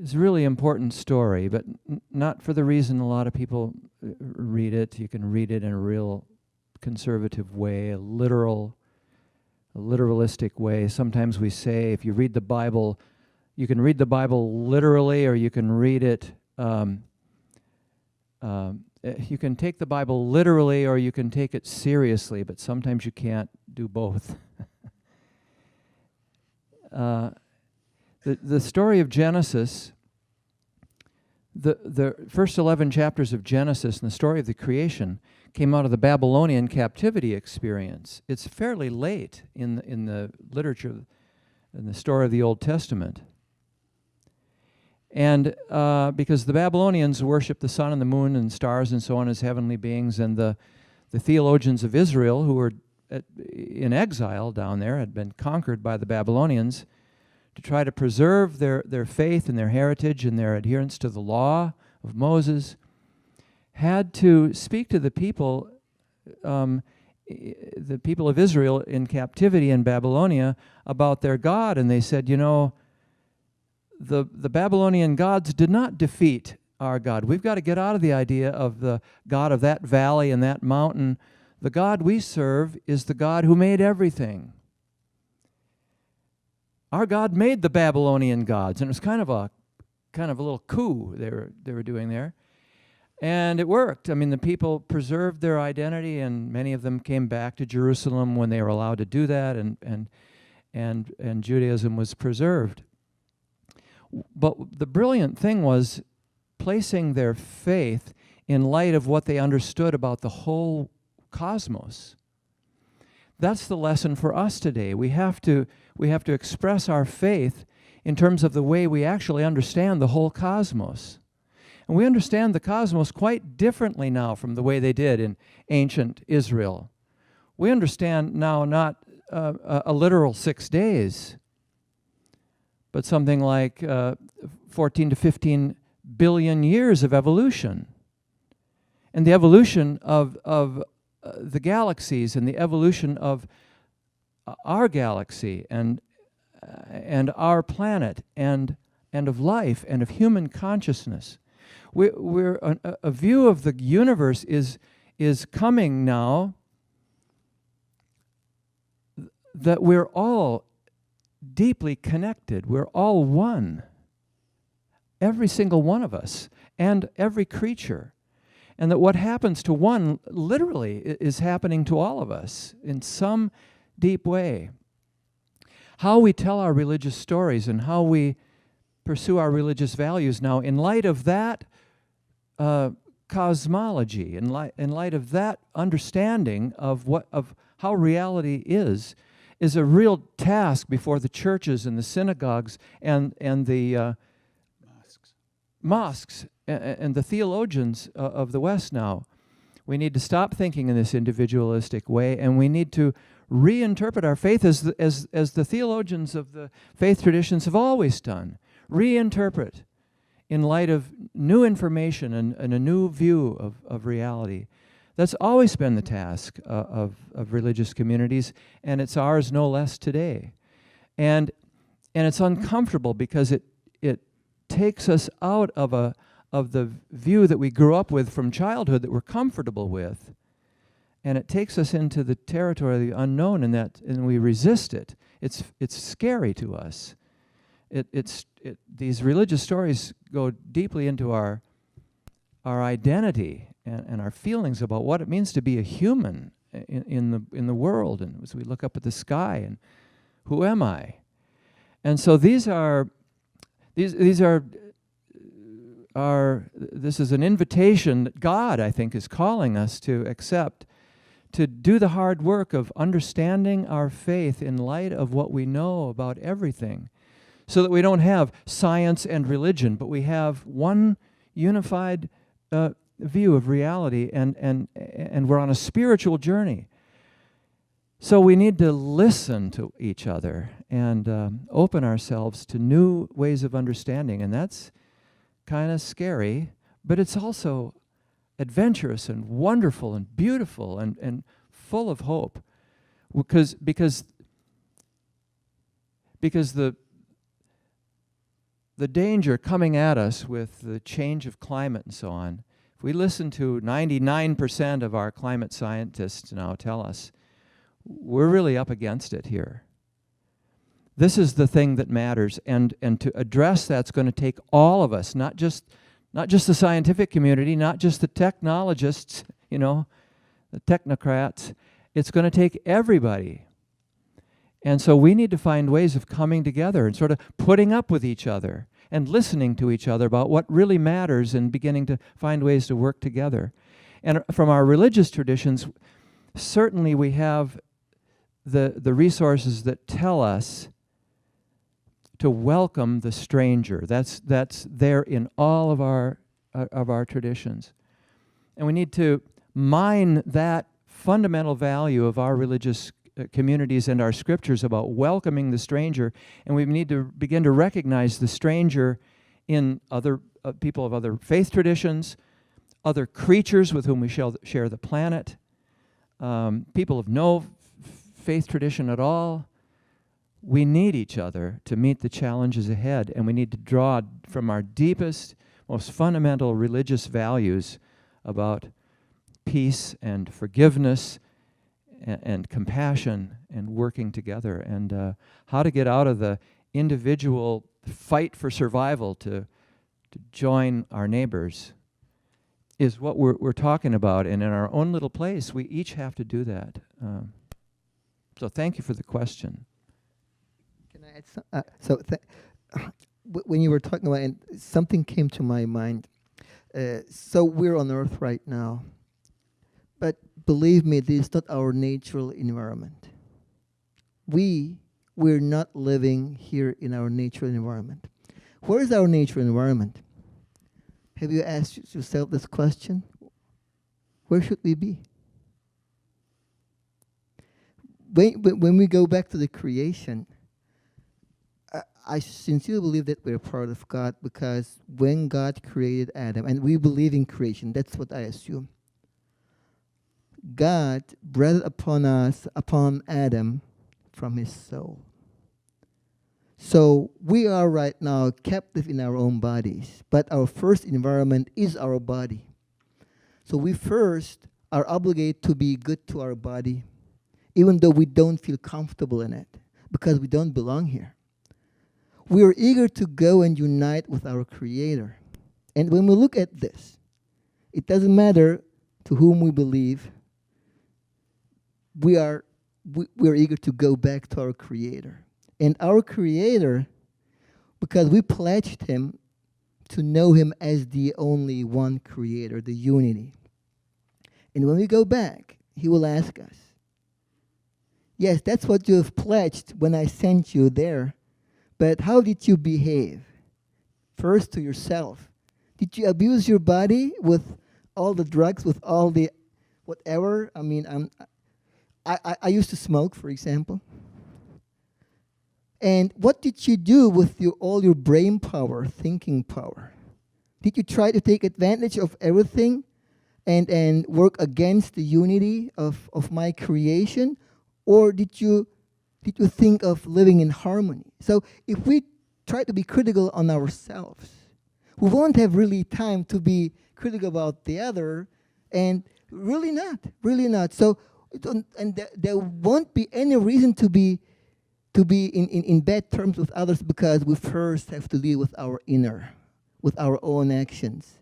S3: is a really important story, but not for the reason a lot of people read it. You can read it in a real conservative way, a literalistic way. Sometimes we say if you read the Bible, you can read the Bible literally, or you can read it, you can take the Bible literally, or you can take it seriously, but sometimes you can't do both. The story of Genesis, the first 11 chapters of Genesis and the story of the creation came out of the Babylonian captivity experience. It's fairly late in the literature, in the story of the Old Testament. And because the Babylonians worshiped the sun and the moon and stars and so on as heavenly beings, and the theologians of Israel, who were in exile down there, had been conquered by the Babylonians, to try to preserve their faith and their heritage and their adherence to the law of Moses, had to speak to the people of Israel in captivity in Babylonia about their God. And they said, the Babylonian gods did not defeat our God. We've got to get out of the idea of the God of that valley and that mountain. The God we serve is the God who made everything. Our God made the Babylonian gods, and it was kind of a little coup they were doing there. And it worked. I mean, the people preserved their identity, and many of them came back to Jerusalem when they were allowed to do that, and Judaism was preserved. But the brilliant thing was placing their faith in light of what they understood about the whole cosmos. That's the lesson for us today. We have to express our faith in terms of the way we actually understand the whole cosmos. And we understand the cosmos quite differently now from the way they did in ancient Israel. We understand now not a literal 6 days, but something like 14 to 15 billion years of evolution. And the evolution of the galaxies, and the evolution of our galaxy and our planet, and of life, and of human consciousness. We're a view of the universe is coming now, that we're all deeply connected. We're all one. Every single one of us, and every creature. And that what happens to one literally is happening to all of us in some deep way. How we tell our religious stories and how we pursue our religious values now, in light of that cosmology, in light of that understanding of how reality is a real task before the churches and the synagogues and the mosques and the theologians of the West now. We need to stop thinking in this individualistic way, and we need to reinterpret our faith as the theologians of the faith traditions have always done. Reinterpret in light of new information and a new view of reality. That's always been the task of religious communities, and it's ours no less today. And it's uncomfortable because it takes us out of the view that we grew up with from childhood that we're comfortable with, and it takes us into the territory of the unknown, and we resist it. It's scary to us. These religious stories go deeply into our identity and our feelings about what it means to be a human in the world, and as we look up at the sky, and who am I? And so this is an invitation that God, I think, is calling us to accept, to do the hard work of understanding our faith in light of what we know about everything, so that we don't have science and religion, but we have one unified view of reality, and we're on a spiritual journey. So we need to listen to each other and open ourselves to new ways of understanding, and that's kind of scary, but it's also adventurous and wonderful and beautiful and full of hope, because the danger coming at us with the change of climate and so on, if we listen to 99% of our climate scientists now tell us, we're really up against it here. This is the thing that matters, and to address that's going to take all of us, not just the scientific community, not just the technologists, the technocrats. It's going to take everybody. And so we need to find ways of coming together and sort of putting up with each other and listening to each other about what really matters and beginning to find ways to work together. And from our religious traditions, certainly we have the resources that tell us to welcome the stranger. That's there in all of our traditions. And we need to mine that fundamental value of our religious communities and our scriptures about welcoming the stranger, and we need to begin to recognize the stranger in other people of other faith traditions, other creatures with whom we share the planet, people of no faith tradition at all. We need each other to meet the challenges ahead, and we need to draw from our deepest, most fundamental religious values about peace and forgiveness and compassion and working together, and how to get out of the individual fight for survival to join our neighbors is what we're talking about. And in our own little place, we each have to do that. So thank you for the question.
S4: Can I add when you were talking about it, something came to my mind. So we're on Earth right now, but believe me, this is not our natural environment. We're not living here in our natural environment. Where is our natural environment? Have you asked yourself this question? Where should we be? When we go back to the creation, I sincerely believe that we're part of God, because when God created Adam, and we believe in creation, that's what I assume, God breathed upon Adam from his soul. So we are right now captive in our own bodies, but our first environment is our body. So we first are obligated to be good to our body, even though we don't feel comfortable in it, because we don't belong here. We are eager to go and unite with our Creator. And when we look at this, it doesn't matter to whom we believe, we're eager to go back to our Creator. And our Creator, because we pledged Him to know Him as the only one Creator, the unity. And when we go back, He will ask us, yes, that's what you have pledged when I sent you there, but how did you behave? First to yourself. Did you abuse your body with all the drugs, with all the whatever? I mean, I used to smoke, for example. And what did you do with all your brain power, thinking power? Did you try to take advantage of everything and work against the unity of my creation? Or did you think of living in harmony? So if we try to be critical on ourselves, we won't have really time to be critical about the other, and really not. So, there won't be any reason to be in bad terms with others, because we first have to deal with our inner, with our own actions.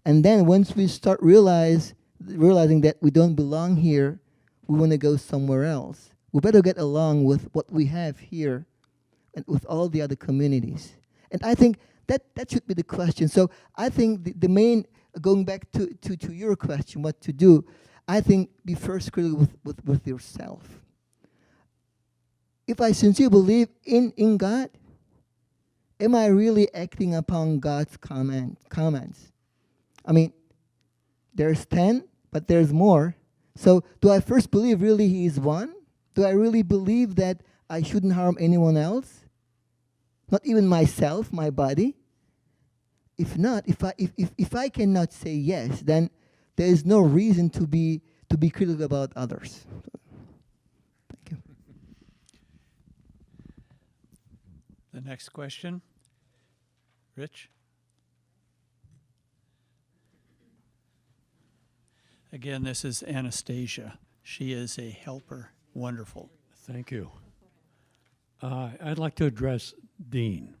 S4: And then once we start realizing that we don't belong here, we want to go somewhere else. We better get along with what we have here and with all the other communities. And I think that should be the question. So I think the main, going back to your question, what to do, I think be first critical with yourself. If I sincerely believe in God, am I really acting upon God's commands? I mean, there's 10, but there's more. So do I first believe really He is one? Do I really believe that I shouldn't harm anyone else? Not even myself, my body? If not, if I cannot say yes, then there is no reason to be critical about others. Thank you.
S1: The next question. Rich? Again, this is Anastasia. She is a helper. Wonderful.
S9: Thank you. I'd like to address Dean.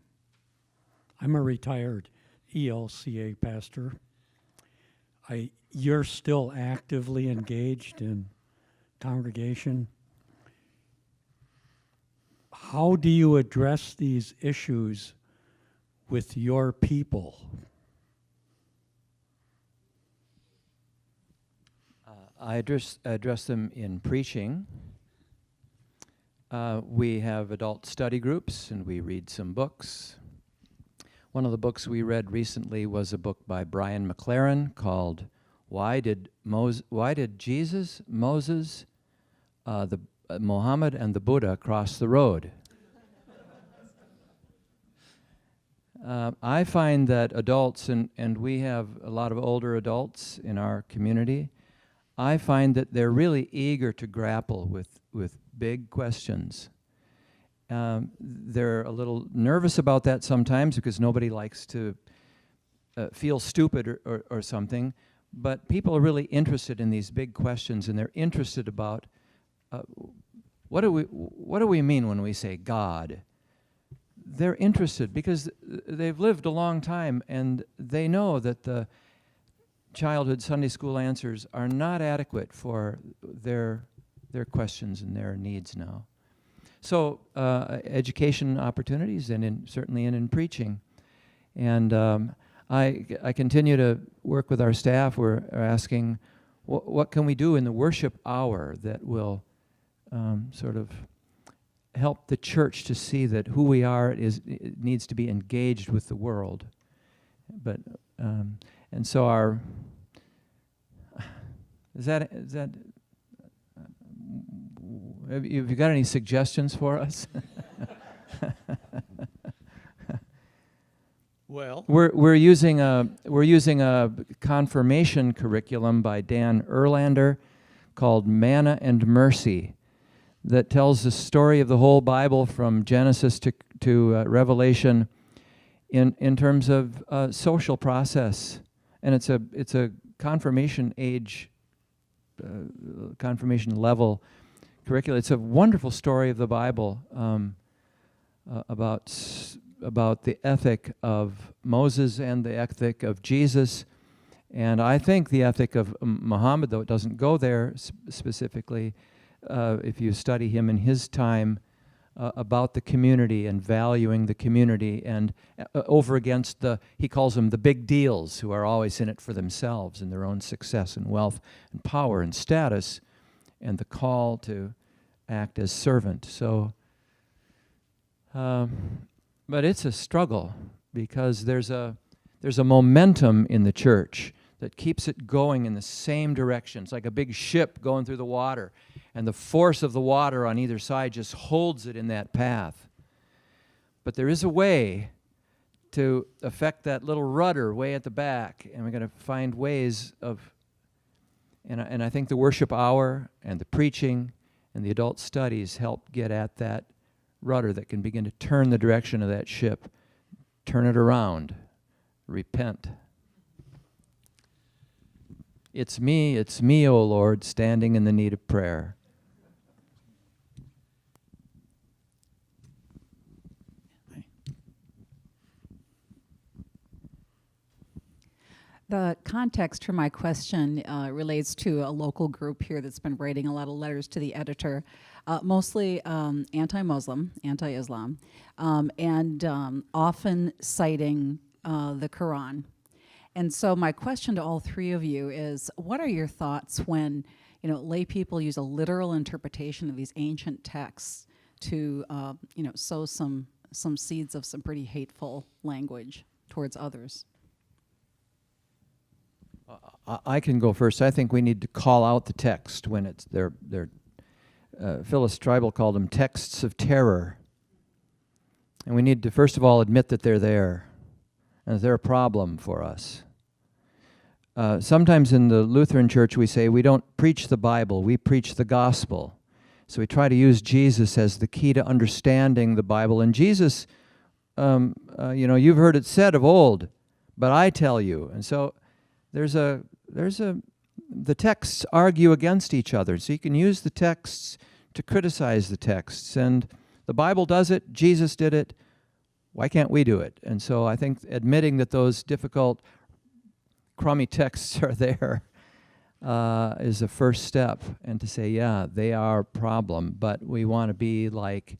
S9: I'm a retired ELCA pastor. You're still actively engaged in congregation. How do you address these issues with your people?
S3: I address them in preaching. We have adult study groups, and we read some books. One of the books we read recently was a book by Brian McLaren called "Why Did Jesus, Moses, Muhammad, and the Buddha Cross the Road?" I find that adults, and we have a lot of older adults in our community, I find that they're really eager to grapple with big questions. They're a little nervous about that sometimes because nobody likes to feel stupid or something, but people are really interested in these big questions, and they're interested about what do we mean when we say God? They're interested because they've lived a long time, and they know that the childhood Sunday school answers are not adequate for their questions and their needs now. So education opportunities, and certainly in preaching. And I continue to work with our staff. We're asking, what can we do in the worship hour that will sort of help the church to see that who we are it needs to be engaged with the world. But and so our is that have you got any suggestions for us?
S1: Well,
S3: we're using a confirmation curriculum by Dan Erlander called Manna and Mercy, that tells the story of the whole Bible from Genesis to Revelation in terms of social process, and it's a confirmation age, confirmation level curriculum. It's a wonderful story of the Bible about the ethic of Moses and the ethic of Jesus, and I think the ethic of Muhammad, though it doesn't go there specifically. If you study him in his time, about the community and valuing the community, and over against he calls them the big deals, who are always in it for themselves and their own success and wealth and power and status, and the call to act as servant. So, but it's a struggle because there's a momentum in the church that keeps it going in the same direction. It's like a big ship going through the water, and the force of the water on either side just holds it in that path. But there is a way to affect that little rudder way at the back, and we're going to find ways of And I think the worship hour and the preaching and the adult studies help get at that rudder that can begin to turn the direction of that ship, turn it around, repent. It's me, O Lord, standing in the need of prayer.
S10: The context for my question relates to a local group here that's been writing a lot of letters to the editor, mostly anti-Muslim, anti-Islam, and often citing the Quran. And so my question to all three of you is, what are your thoughts when lay people use a literal interpretation of these ancient texts to sow some seeds of some pretty hateful language towards others?
S3: I can go first. I think we need to call out the text when it's Phyllis Tribal called them texts of terror. And we need to first of all admit that they're there and that they're a problem for us. Sometimes in the Lutheran Church we say we don't preach the Bible, we preach the gospel. So we try to use Jesus as the key to understanding the Bible. And Jesus, you've heard it said of old, but I tell you. And so the texts argue against each other. So you can use the texts to criticize the texts. And the Bible does it, Jesus did it, why can't we do it? And so I think admitting that those difficult, crummy texts are there is a first step. And to say, yeah, they are a problem, but we want to be like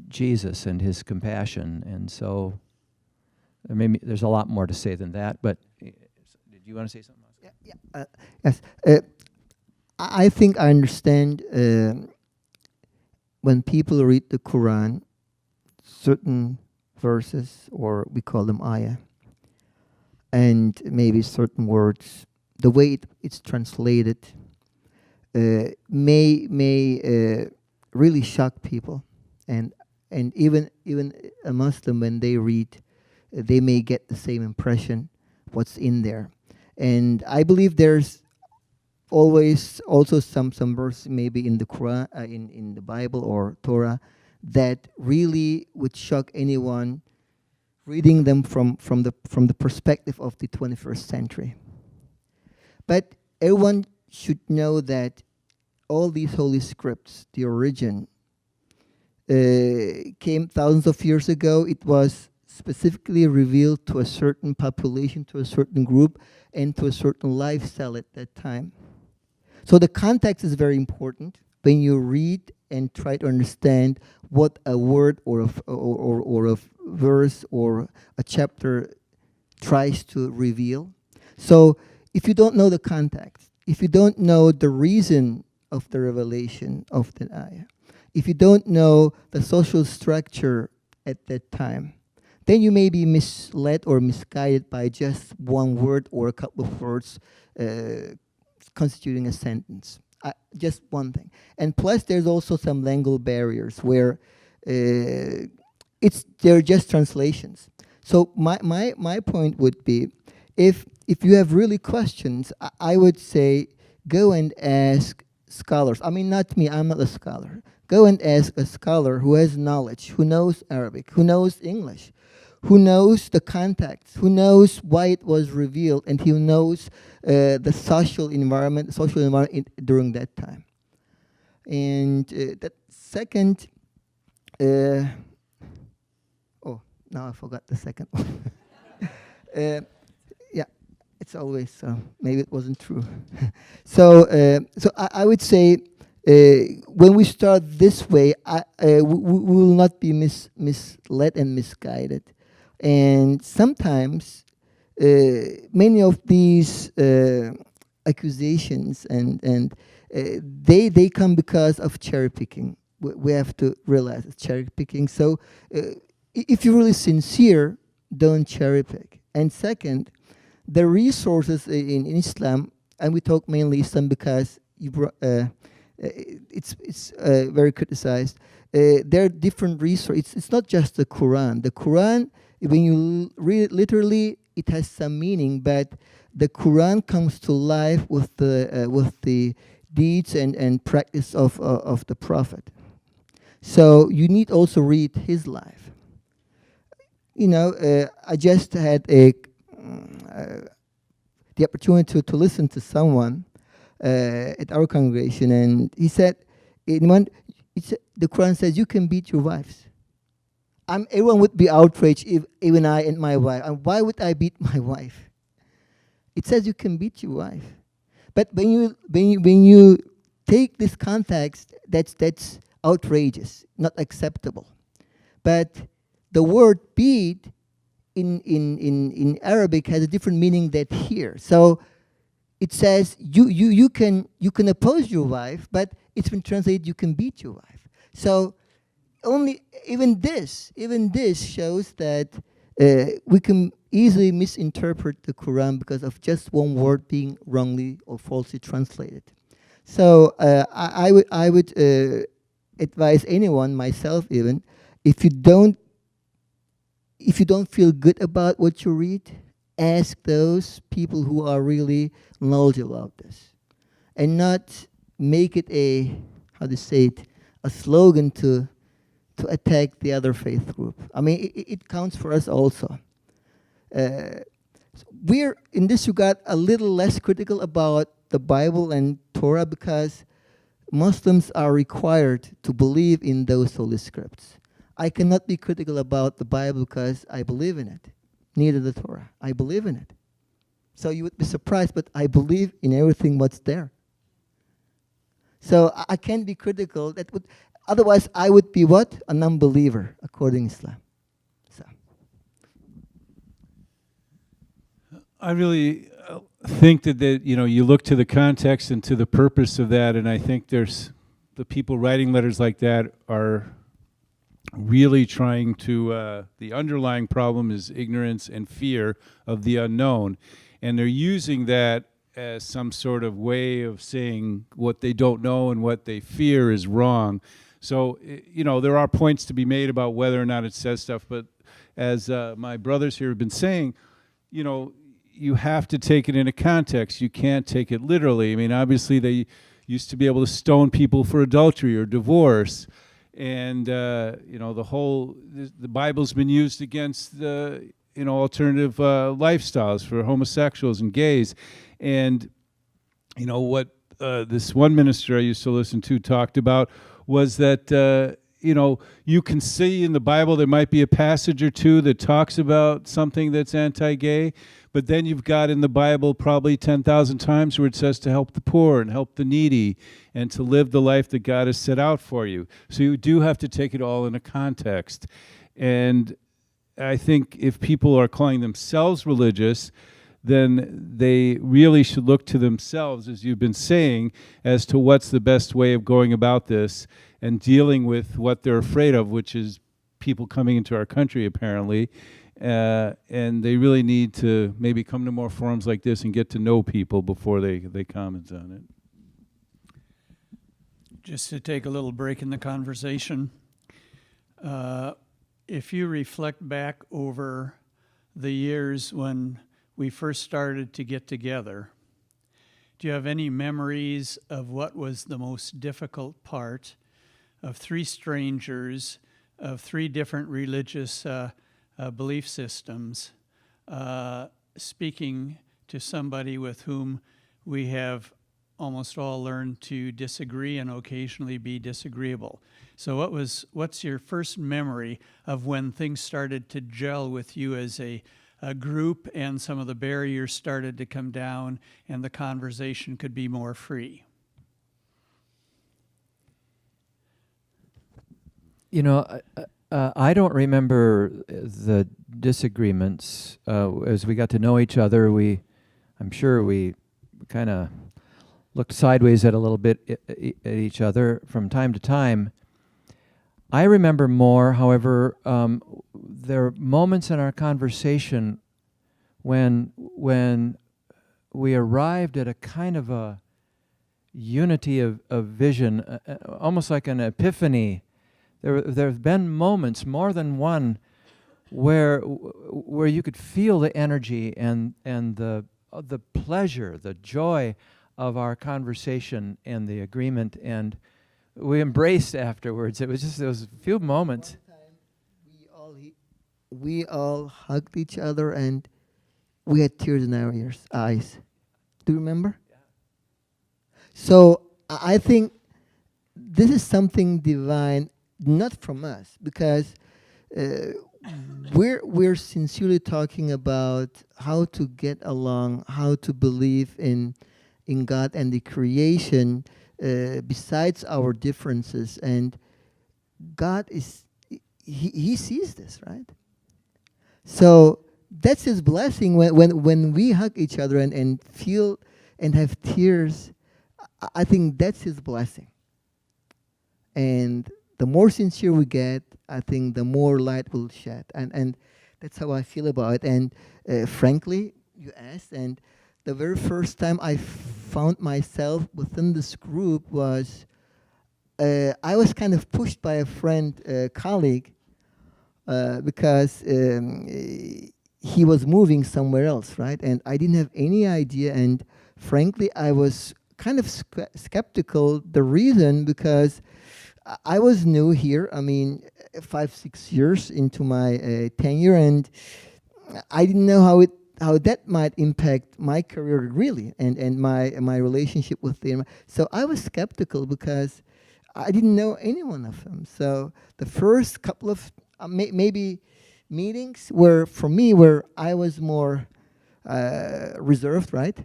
S3: Jesus and his compassion. And so maybe there's a lot more to say than that, but did you want to say something else?
S4: Yes. I think I understand when people read the Quran, certain verses, or we call them ayah, and maybe certain words, the way it's translated may really shock people, and even a Muslim, when they read, they may get the same impression what's in there. And I believe there's always also some verse maybe in the Quran, in the Bible or Torah, that really would shock anyone reading them from the perspective of the 21st century. But everyone should know that all these holy scripts, the origin, came thousands of years ago. It was specifically revealed to a certain population, to a certain group, and to a certain lifestyle at that time. So the context is very important when you read and try to understand what a word or a verse or a chapter tries to reveal. So if you don't know the context, if you don't know the reason of the revelation of the ayah, if you don't know the social structure at that time, then you may be misled or misguided by just one word or a couple of words constituting a sentence. Just one thing. And plus, there's also some language barriers where they're just translations. So my point would be, if you have really questions, I would say go and ask scholars. I mean, not me, I'm not a scholar. Go and ask a scholar who has knowledge, who knows Arabic, who knows English, who knows the context, who knows why it was revealed, and who knows the social environment during that time. And that second, now I forgot the second one. Yeah, it's always, maybe it wasn't true. So I would say, when we start this way, we will not be misled and misguided. And sometimes many of these accusations and they come because of cherry picking. We have to realize it's cherry picking. So if you're really sincere, don't cherry pick. And second, the resources in Islam, and we talk mainly Islam because it's very criticized. There are different resources. It's not just the Quran. The Quran, when you read it literally, it has some meaning, but the Quran comes to life with the deeds and practice of the Prophet. So you need also read his life. You know, I just had the opportunity to listen to someone at our congregation, and he said, the Quran says you can beat your wives. Everyone would be outraged if even I and my wife. And why would I beat my wife? It says you can beat your wife. But when you take this context, that's outrageous, not acceptable. But the word beat in Arabic has a different meaning than here. So it says you can oppose your wife, but it's been translated you can beat your wife. So even this shows that we can easily misinterpret the Quran because of just one word being wrongly or falsely translated. So I would advise anyone, myself even, if you don't feel good about what you read, ask those people who are really knowledgeable about this, and not make it a slogan to attack the other faith group. I mean, it counts for us also. We're, in this regard, a little less critical about the Bible and Torah because Muslims are required to believe in those holy scripts. I cannot be critical about the Bible because I believe in it. Neither the Torah. I believe in it. So you would be surprised, but I believe in everything what's there. So I can't be critical. Otherwise, I would be what? A non-believer, according to Islam. So.
S2: I really think that you look to the context and to the purpose of that, and I think there's the people writing letters like that are really trying to, the underlying problem is ignorance and fear of the unknown, and they're using that as some sort of way of saying what they don't know and what they fear is wrong. So, there are points to be made about whether or not it says stuff, but as my brothers here have been saying, you have to take it in a context. You can't take it literally. I mean, obviously they used to be able to stone people for adultery or divorce, and the Bible's been used against alternative lifestyles for homosexuals and gays, and what this one minister I used to listen to talked about was that you can see in the Bible there might be a passage or two that talks about something that's anti-gay, but then you've got in the Bible probably 10,000 times where it says to help the poor and help the needy and to live the life that God has set out for you. So you do have to take it all in a context. And I think if people are calling themselves religious, then they really should look to themselves, as you've been saying, as to what's the best way of going about this and dealing with what they're afraid of, which is people coming into our country, apparently. And they really need to maybe come to more forums like this and get to know people before they comment on it.
S1: Just to take a little break in the conversation, if you reflect back over the years when we first started to get together, do you have any memories of what was the most difficult part of three strangers, of three different religious belief systems, speaking to somebody with whom we have almost all learned to disagree and occasionally be disagreeable? So what's your first memory of when things started to gel with you as a group and some of the barriers started to come down and the conversation could be more free?
S3: I don't remember the disagreements. As we got to know each other, I'm sure we kind of looked sideways at a little bit at each other from time to time. I remember more, however, there are moments in our conversation when we arrived at a kind of a unity of vision, almost like an epiphany. There have been moments, more than one, where you could feel the energy and the pleasure, the joy of our conversation and the agreement, and we embraced afterwards. It was just those few moments.
S4: We all hugged each other and we had tears in our eyes. Do you remember? Yeah. So I think this is something divine, not from us, because we're sincerely talking about how to get along, how to believe in God and the creation, besides our differences. And God is, he sees this, right? So that's His blessing when we hug each other and feel and have tears. I think that's His blessing. And the more sincere we get, I think the more light will shed. And that's how I feel about it. And frankly, you asked, and the very first time I found myself within this group was, I was kind of pushed by a friend, colleague, because he was moving somewhere else, right? And I didn't have any idea. And frankly, I was kind of skeptical. The reason, because I was new here. I mean, 5-6 years into my tenure, and I didn't know how that might impact my career really, and my relationship with them. So I was skeptical because I didn't know any one of them. So the first couple of maybe meetings were, for me, where I was more reserved, right?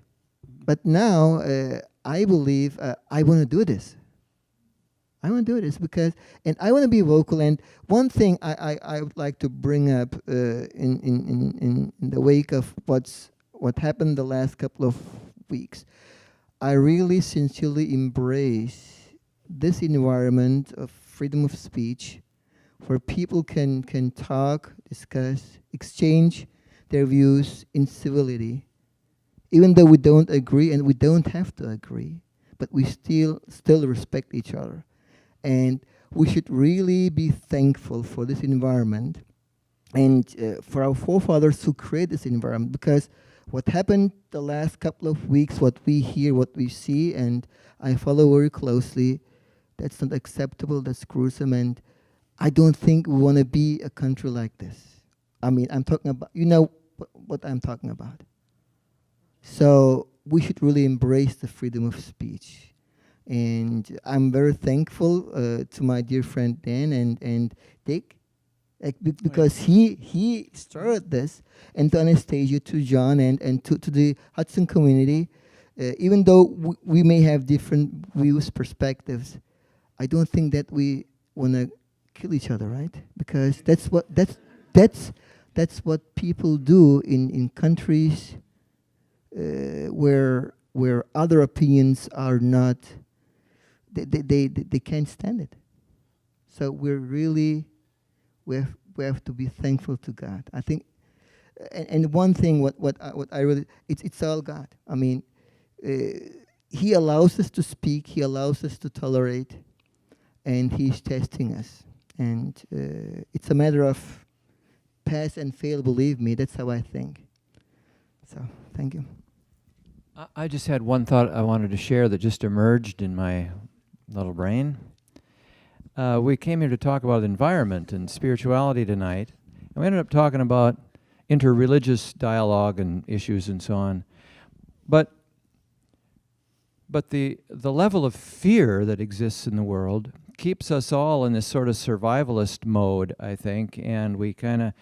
S4: But now I believe I want to do this. I want to do this because, and I want to be vocal. And one thing I would like to bring up in the wake of what happened the last couple of weeks, I really sincerely embrace this environment of freedom of speech, where people can talk, discuss, exchange their views in civility, even though we don't agree, and we don't have to agree, but we still respect each other. And we should really be thankful for this environment and for our forefathers who created this environment, because what happened the last couple of weeks, what we hear, what we see, and I follow very closely, that's not acceptable, that's gruesome, and I don't think we want to be a country like this. I mean, I'm talking about, you know what I'm talking about. So we should really embrace the freedom of speech. And I'm very thankful to my dear friend Dan and Dick, because he started this, and to Anastasia, to John, and to the Hudson community. Even though we may have different views, perspectives, I don't think that we want to kill each other, right? Because that's what people do in countries where other opinions are not. They can't stand it. So we have to be thankful to God. I think, and one thing what I really, it's all God. I mean, He allows us to speak. He allows us to tolerate, and He's testing us. And it's a matter of pass and fail. Believe me, that's how I think. So thank you.
S3: I just had one thought I wanted to share that just emerged in my little brain. We came here to talk about environment and spirituality tonight, and we ended up talking about interreligious dialogue and issues and so on. But the level of fear that exists in the world keeps us all in this sort of survivalist mode, I think, and we kind of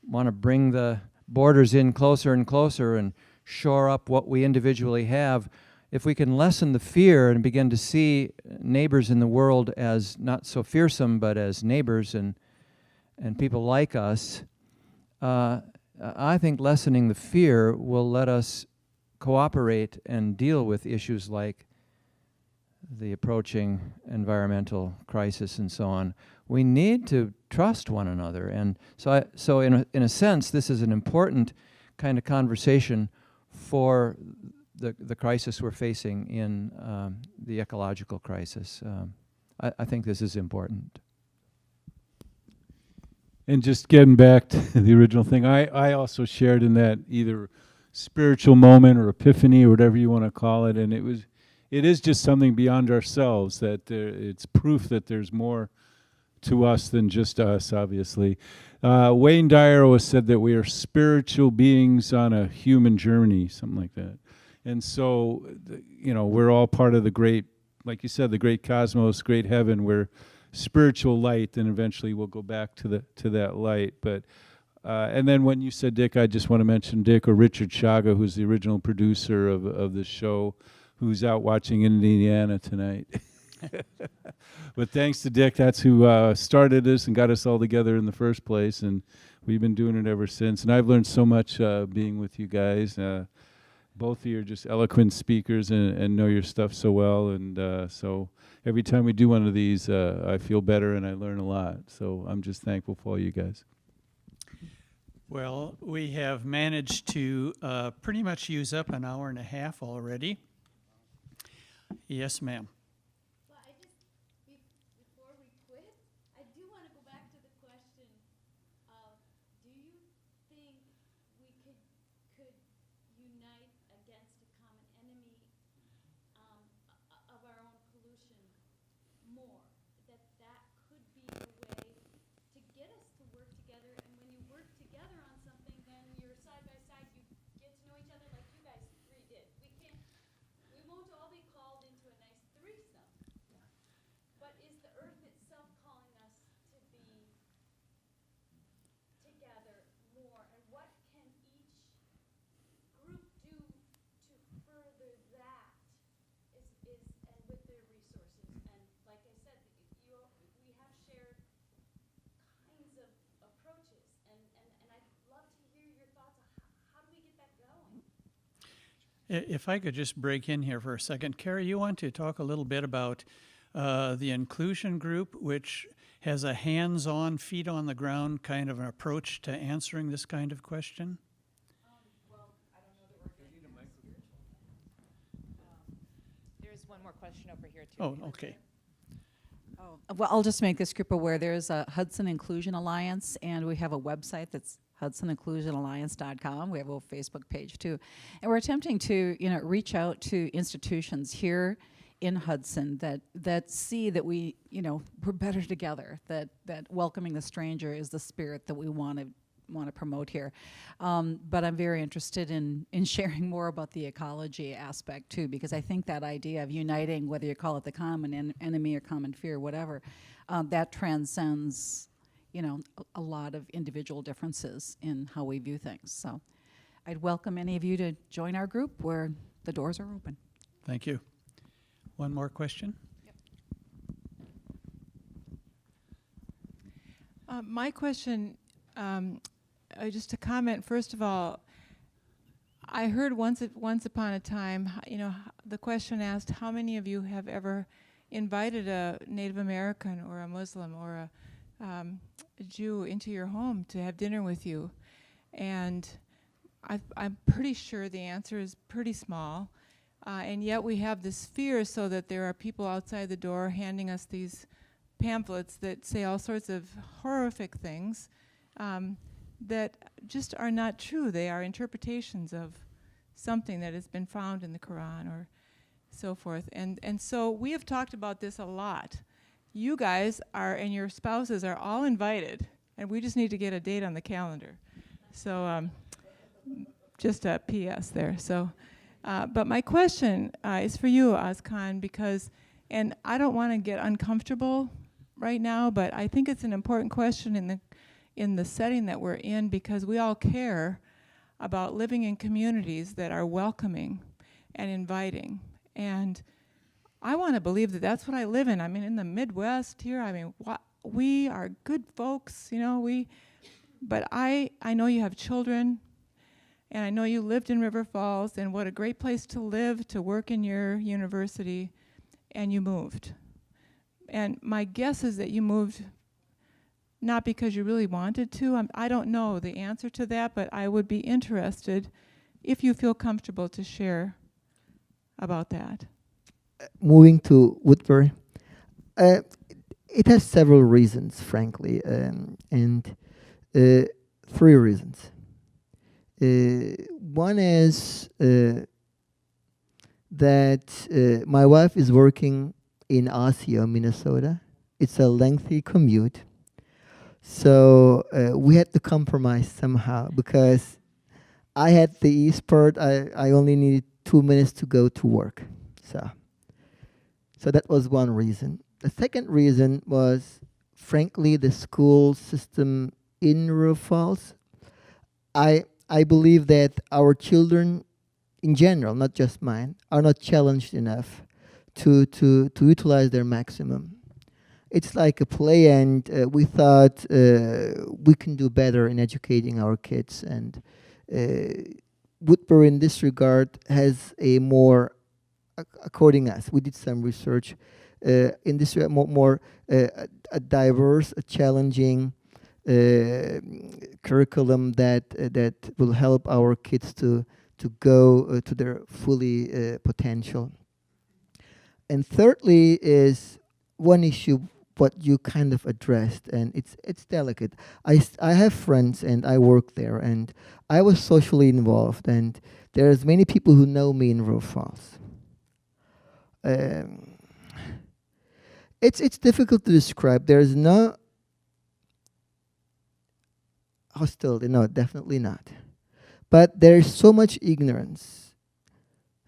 S3: want to bring the borders in closer and closer and shore up what we individually have. If we can lessen the fear and begin to see neighbors in the world as not so fearsome, but as neighbors and people like us, I think lessening the fear will let us cooperate and deal with issues like the approaching environmental crisis and so on. We need to trust one another, and so in a sense, this is an important kind of conversation for the crisis we're facing in the ecological crisis. I think this is important.
S2: And just getting back to the original thing, I also shared in that either spiritual moment or epiphany or whatever you want to call it, and it is just something beyond ourselves, that it's proof that there's more to us than just us, obviously. Wayne Dyer always said that we are spiritual beings on a human journey, something like that. And so, we're all part of the great, like you said, the great cosmos, great heaven. We're spiritual light, and eventually we'll go back to that light. But and then when you said Dick, I just want to mention Dick, or Richard Chaga, who's the original producer of the show, who's out watching Indiana tonight. But thanks to Dick, that's who started this and got us all together in the first place, and we've been doing it ever since. And I've learned so much being with you guys. Both of you are just eloquent speakers and know your stuff so well, and so every time we do one of these, I feel better and I learn a lot. So I'm just thankful for all you guys.
S1: Well, we have managed to pretty much use up an hour and a half already. Yes, ma'am.
S8: Well, before we quit, I do want to go back to the question of, do you think we could unite against a common enemy of our own pollution more? That could be a way to get us to work together, and when you work together on something, then you're side by side, you get to know each other like you guys three did. We won't all be called into a nice threesome. But is the earth itself calling us to be together more? And what can each group do to further that and with their resources? And like I said, we have shared kinds of approaches, and I'd love to hear your thoughts on how do we get that going?
S1: If I could just break in here for a second. Carrie, you want to talk a little bit about the inclusion group, which has a hands-on, feet-on-the-ground kind of an approach to answering this kind of question?
S11: There's one more question over here, too.
S1: Oh, okay.
S10: Well, I'll just make this group aware. There's a Hudson Inclusion Alliance, and we have a website that's HudsonInclusionAlliance.com. We have a little Facebook page too, and we're attempting to, reach out to institutions here in Hudson that see that we're better together. That welcoming the stranger is the spirit that we want to promote here. But I'm very interested in sharing more about the ecology aspect too, because I think that idea of uniting, whether you call it the common enemy or common fear, whatever, that transcends a lot of individual differences in how we view things. So I'd welcome any of you to join our group where the doors are open.
S1: Thank you. One more question?
S12: My question, just to comment, first of all, I heard once upon a time, the question asked, how many of you have ever invited a Native American or a Muslim or a Jew into your home to have dinner with you? And I'm pretty sure the answer is pretty small. And yet we have this fear so that there are people outside the door handing us these pamphlets that say all sorts of horrific things that just are not true. They are interpretations of something that has been found in the Quran or so forth. And so we have talked about this a lot. You guys and your spouses are all invited, and we just need to get a date on the calendar. So just a P.S. there. So, but my question is for you, Ozkan, and I don't want to get uncomfortable right now, but I think it's an important question in the setting that we're in, because we all care about living in communities that are welcoming and inviting. And I want to believe that that's what I live in. I mean, in the Midwest here, we are good folks, but I know you have children, and I know you lived in River Falls, and what a great place to live, to work in your university, and you moved. And my guess is that you moved not because you really wanted to. I don't know the answer to that, but I would be interested, if you feel comfortable, to share about that.
S4: Moving to Woodbury, it has several reasons, frankly, and Three reasons. One is that my wife is working in Osseo, Minnesota. It's a lengthy commute. So we had to compromise somehow because I had the east part. I only needed 2 minutes to go to work. So that was one reason. The second reason was, frankly, the school system in Rural Falls. I believe that our children, in general, not just mine, are not challenged enough to utilize their maximum. It's like a play, and we thought we can do better in educating our kids. And Woodbury, in this regard, has a more, according to us, we did some research, in this more a diverse, a challenging curriculum that will help our kids to go to their fully potential. And thirdly is one issue what you kind of addressed, and it's delicate. I have friends and I work there, and I was socially involved, and there's many people who know me in Rural Falls. It's difficult to describe. There's no hostility, no, definitely not. But there's so much ignorance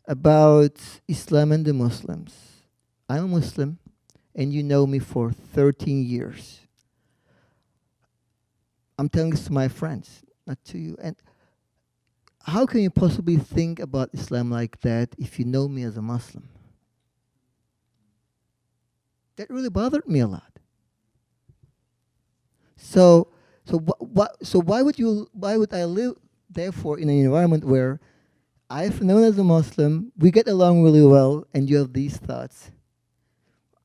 S4: about Islam and the Muslims. I'm a Muslim, and you know me for 13 years. I'm telling this to my friends, not to you. And how can you possibly think about Islam like that if you know me as a Muslim? That really bothered me a lot. So why would I live, therefore, in an environment where I've known as a Muslim, we get along really well, and you have these thoughts?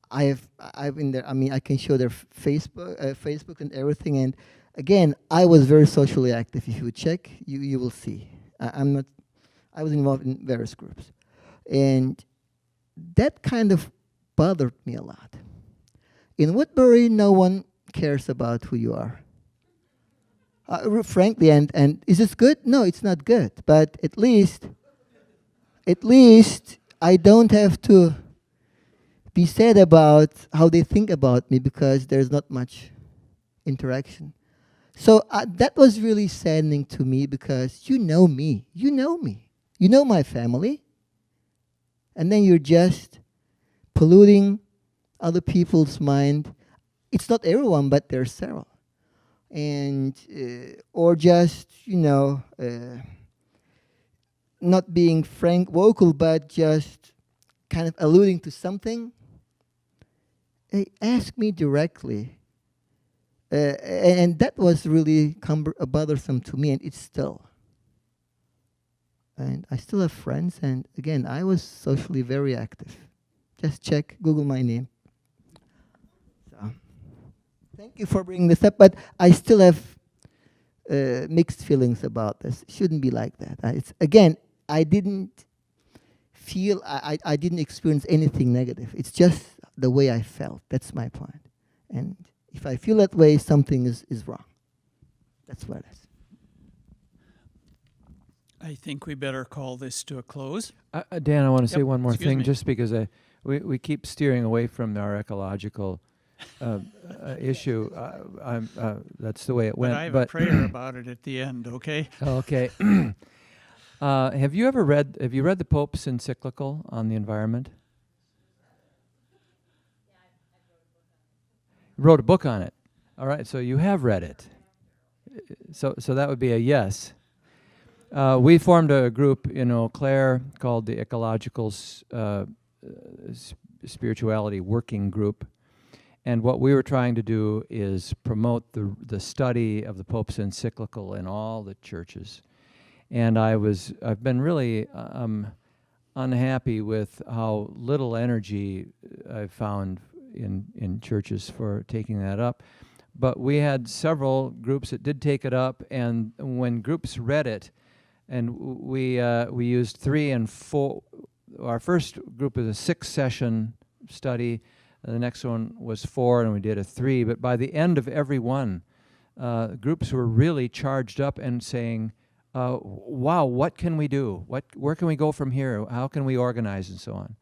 S4: I've been there. I mean, I can show their Facebook and everything. And again, I was very socially active. If you check, you will see. I was involved in various groups, and that kind of bothered me a lot. In Woodbury, no one cares about who you are. Frankly, and is this good? No, it's not good. But at least I don't have to be sad about how they think about me because there's not much interaction. So that was really saddening to me because you know me, you know my family, and then you're just polluting other people's mind. It's not everyone, but there's several. And or just not being frank, vocal, but just kind of alluding to something. Hey, ask me directly, and that was really bothersome to me, and it's still. And I still have friends, and again, I was socially very active. Just check, Google my name. So, thank you for bringing this up, but I still have mixed feelings about this. It shouldn't be like that. I didn't feel, I didn't experience anything negative. It's just the way I felt. That's my point. And if I feel that way, something is wrong. That's what it is.
S1: I think we better call this to a close.
S3: Dan, I want to say
S1: Yep,
S3: one more
S1: excuse
S3: thing,
S1: me.
S3: just because we keep steering away from our ecological issue. That's the way it
S1: But
S3: went.
S1: I have a prayer about it at the end, okay?
S3: Okay. Have you read the Pope's encyclical on the environment? Wrote a book on it. All right, so you have read it. So that would be a yes. We formed a group in Eau Claire called the Ecological Spirituality Working Group. And what we were trying to do is promote the study of the Pope's encyclical in all the churches. And I've been really unhappy with how little energy I've found in churches for taking that up. But we had several groups that did take it up, and when groups read it, and we used 3 and 4. Our first group was a 6-session study. The next one was 4, and we did a 3. But by the end of every one, groups were really charged up and saying, wow, what can we do? Where can we go from here? How can we organize and so on?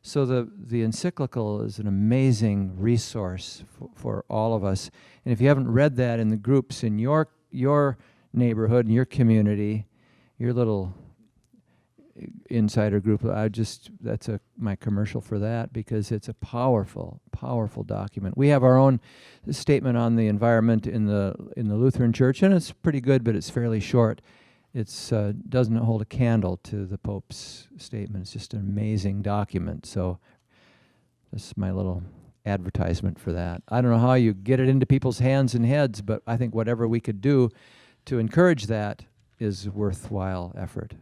S3: So the encyclical is an amazing resource for all of us. And if you haven't read that in the groups in your neighborhood, in your community, your little insider group, that's my commercial for that, because it's a powerful, powerful document. We have our own statement on the environment in the Lutheran Church, and it's pretty good, but it's fairly short. It's doesn't hold a candle to the Pope's statement. It's just an amazing document. So this is my little advertisement for that. I don't know how you get it into people's hands and heads, but I think whatever we could do to encourage that is worthwhile effort.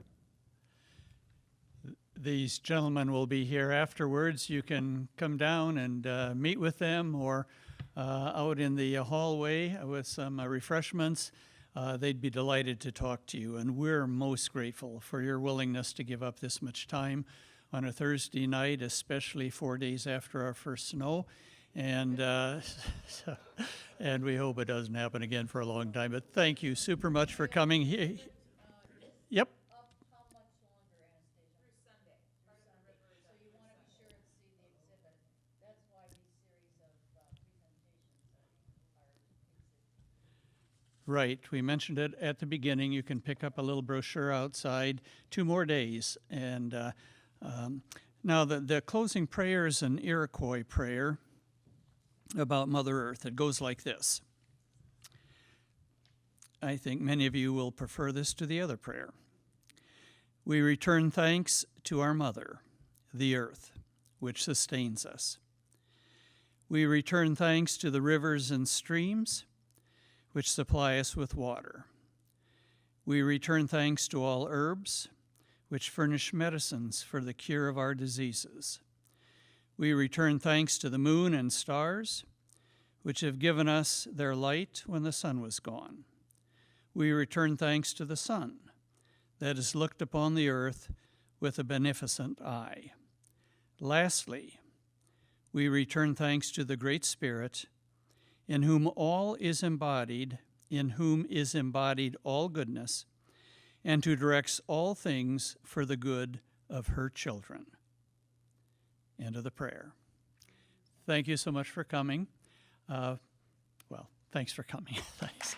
S1: These gentlemen will be here afterwards. You can come down and meet with them, or out in the hallway with some refreshments. They'd be delighted to talk to you, and we're most grateful for your willingness to give up this much time on a Thursday night, especially 4 days after our first snow. And and we hope it doesn't happen again for a long time. But thank you super much for coming. Yep. Right, we mentioned it at the beginning. You can pick up a little brochure outside. 2 more days. And now the closing prayer is an Iroquois prayer about Mother Earth. It goes like this. I think many of you will prefer this to the other prayer. We return thanks to our Mother, the Earth, which sustains us. We return thanks to the rivers and streams, which supply us with water. We return thanks to all herbs, which furnish medicines for the cure of our diseases. We return thanks to the moon and stars, which have given us their light when the sun was gone. We return thanks to the sun, that has looked upon the earth with a beneficent eye. Lastly, we return thanks to the Great Spirit, in whom all is embodied, in whom is embodied all goodness, and who directs all things for the good of her children. End of the prayer. Thank you so much for coming. Thanks for coming. Thanks.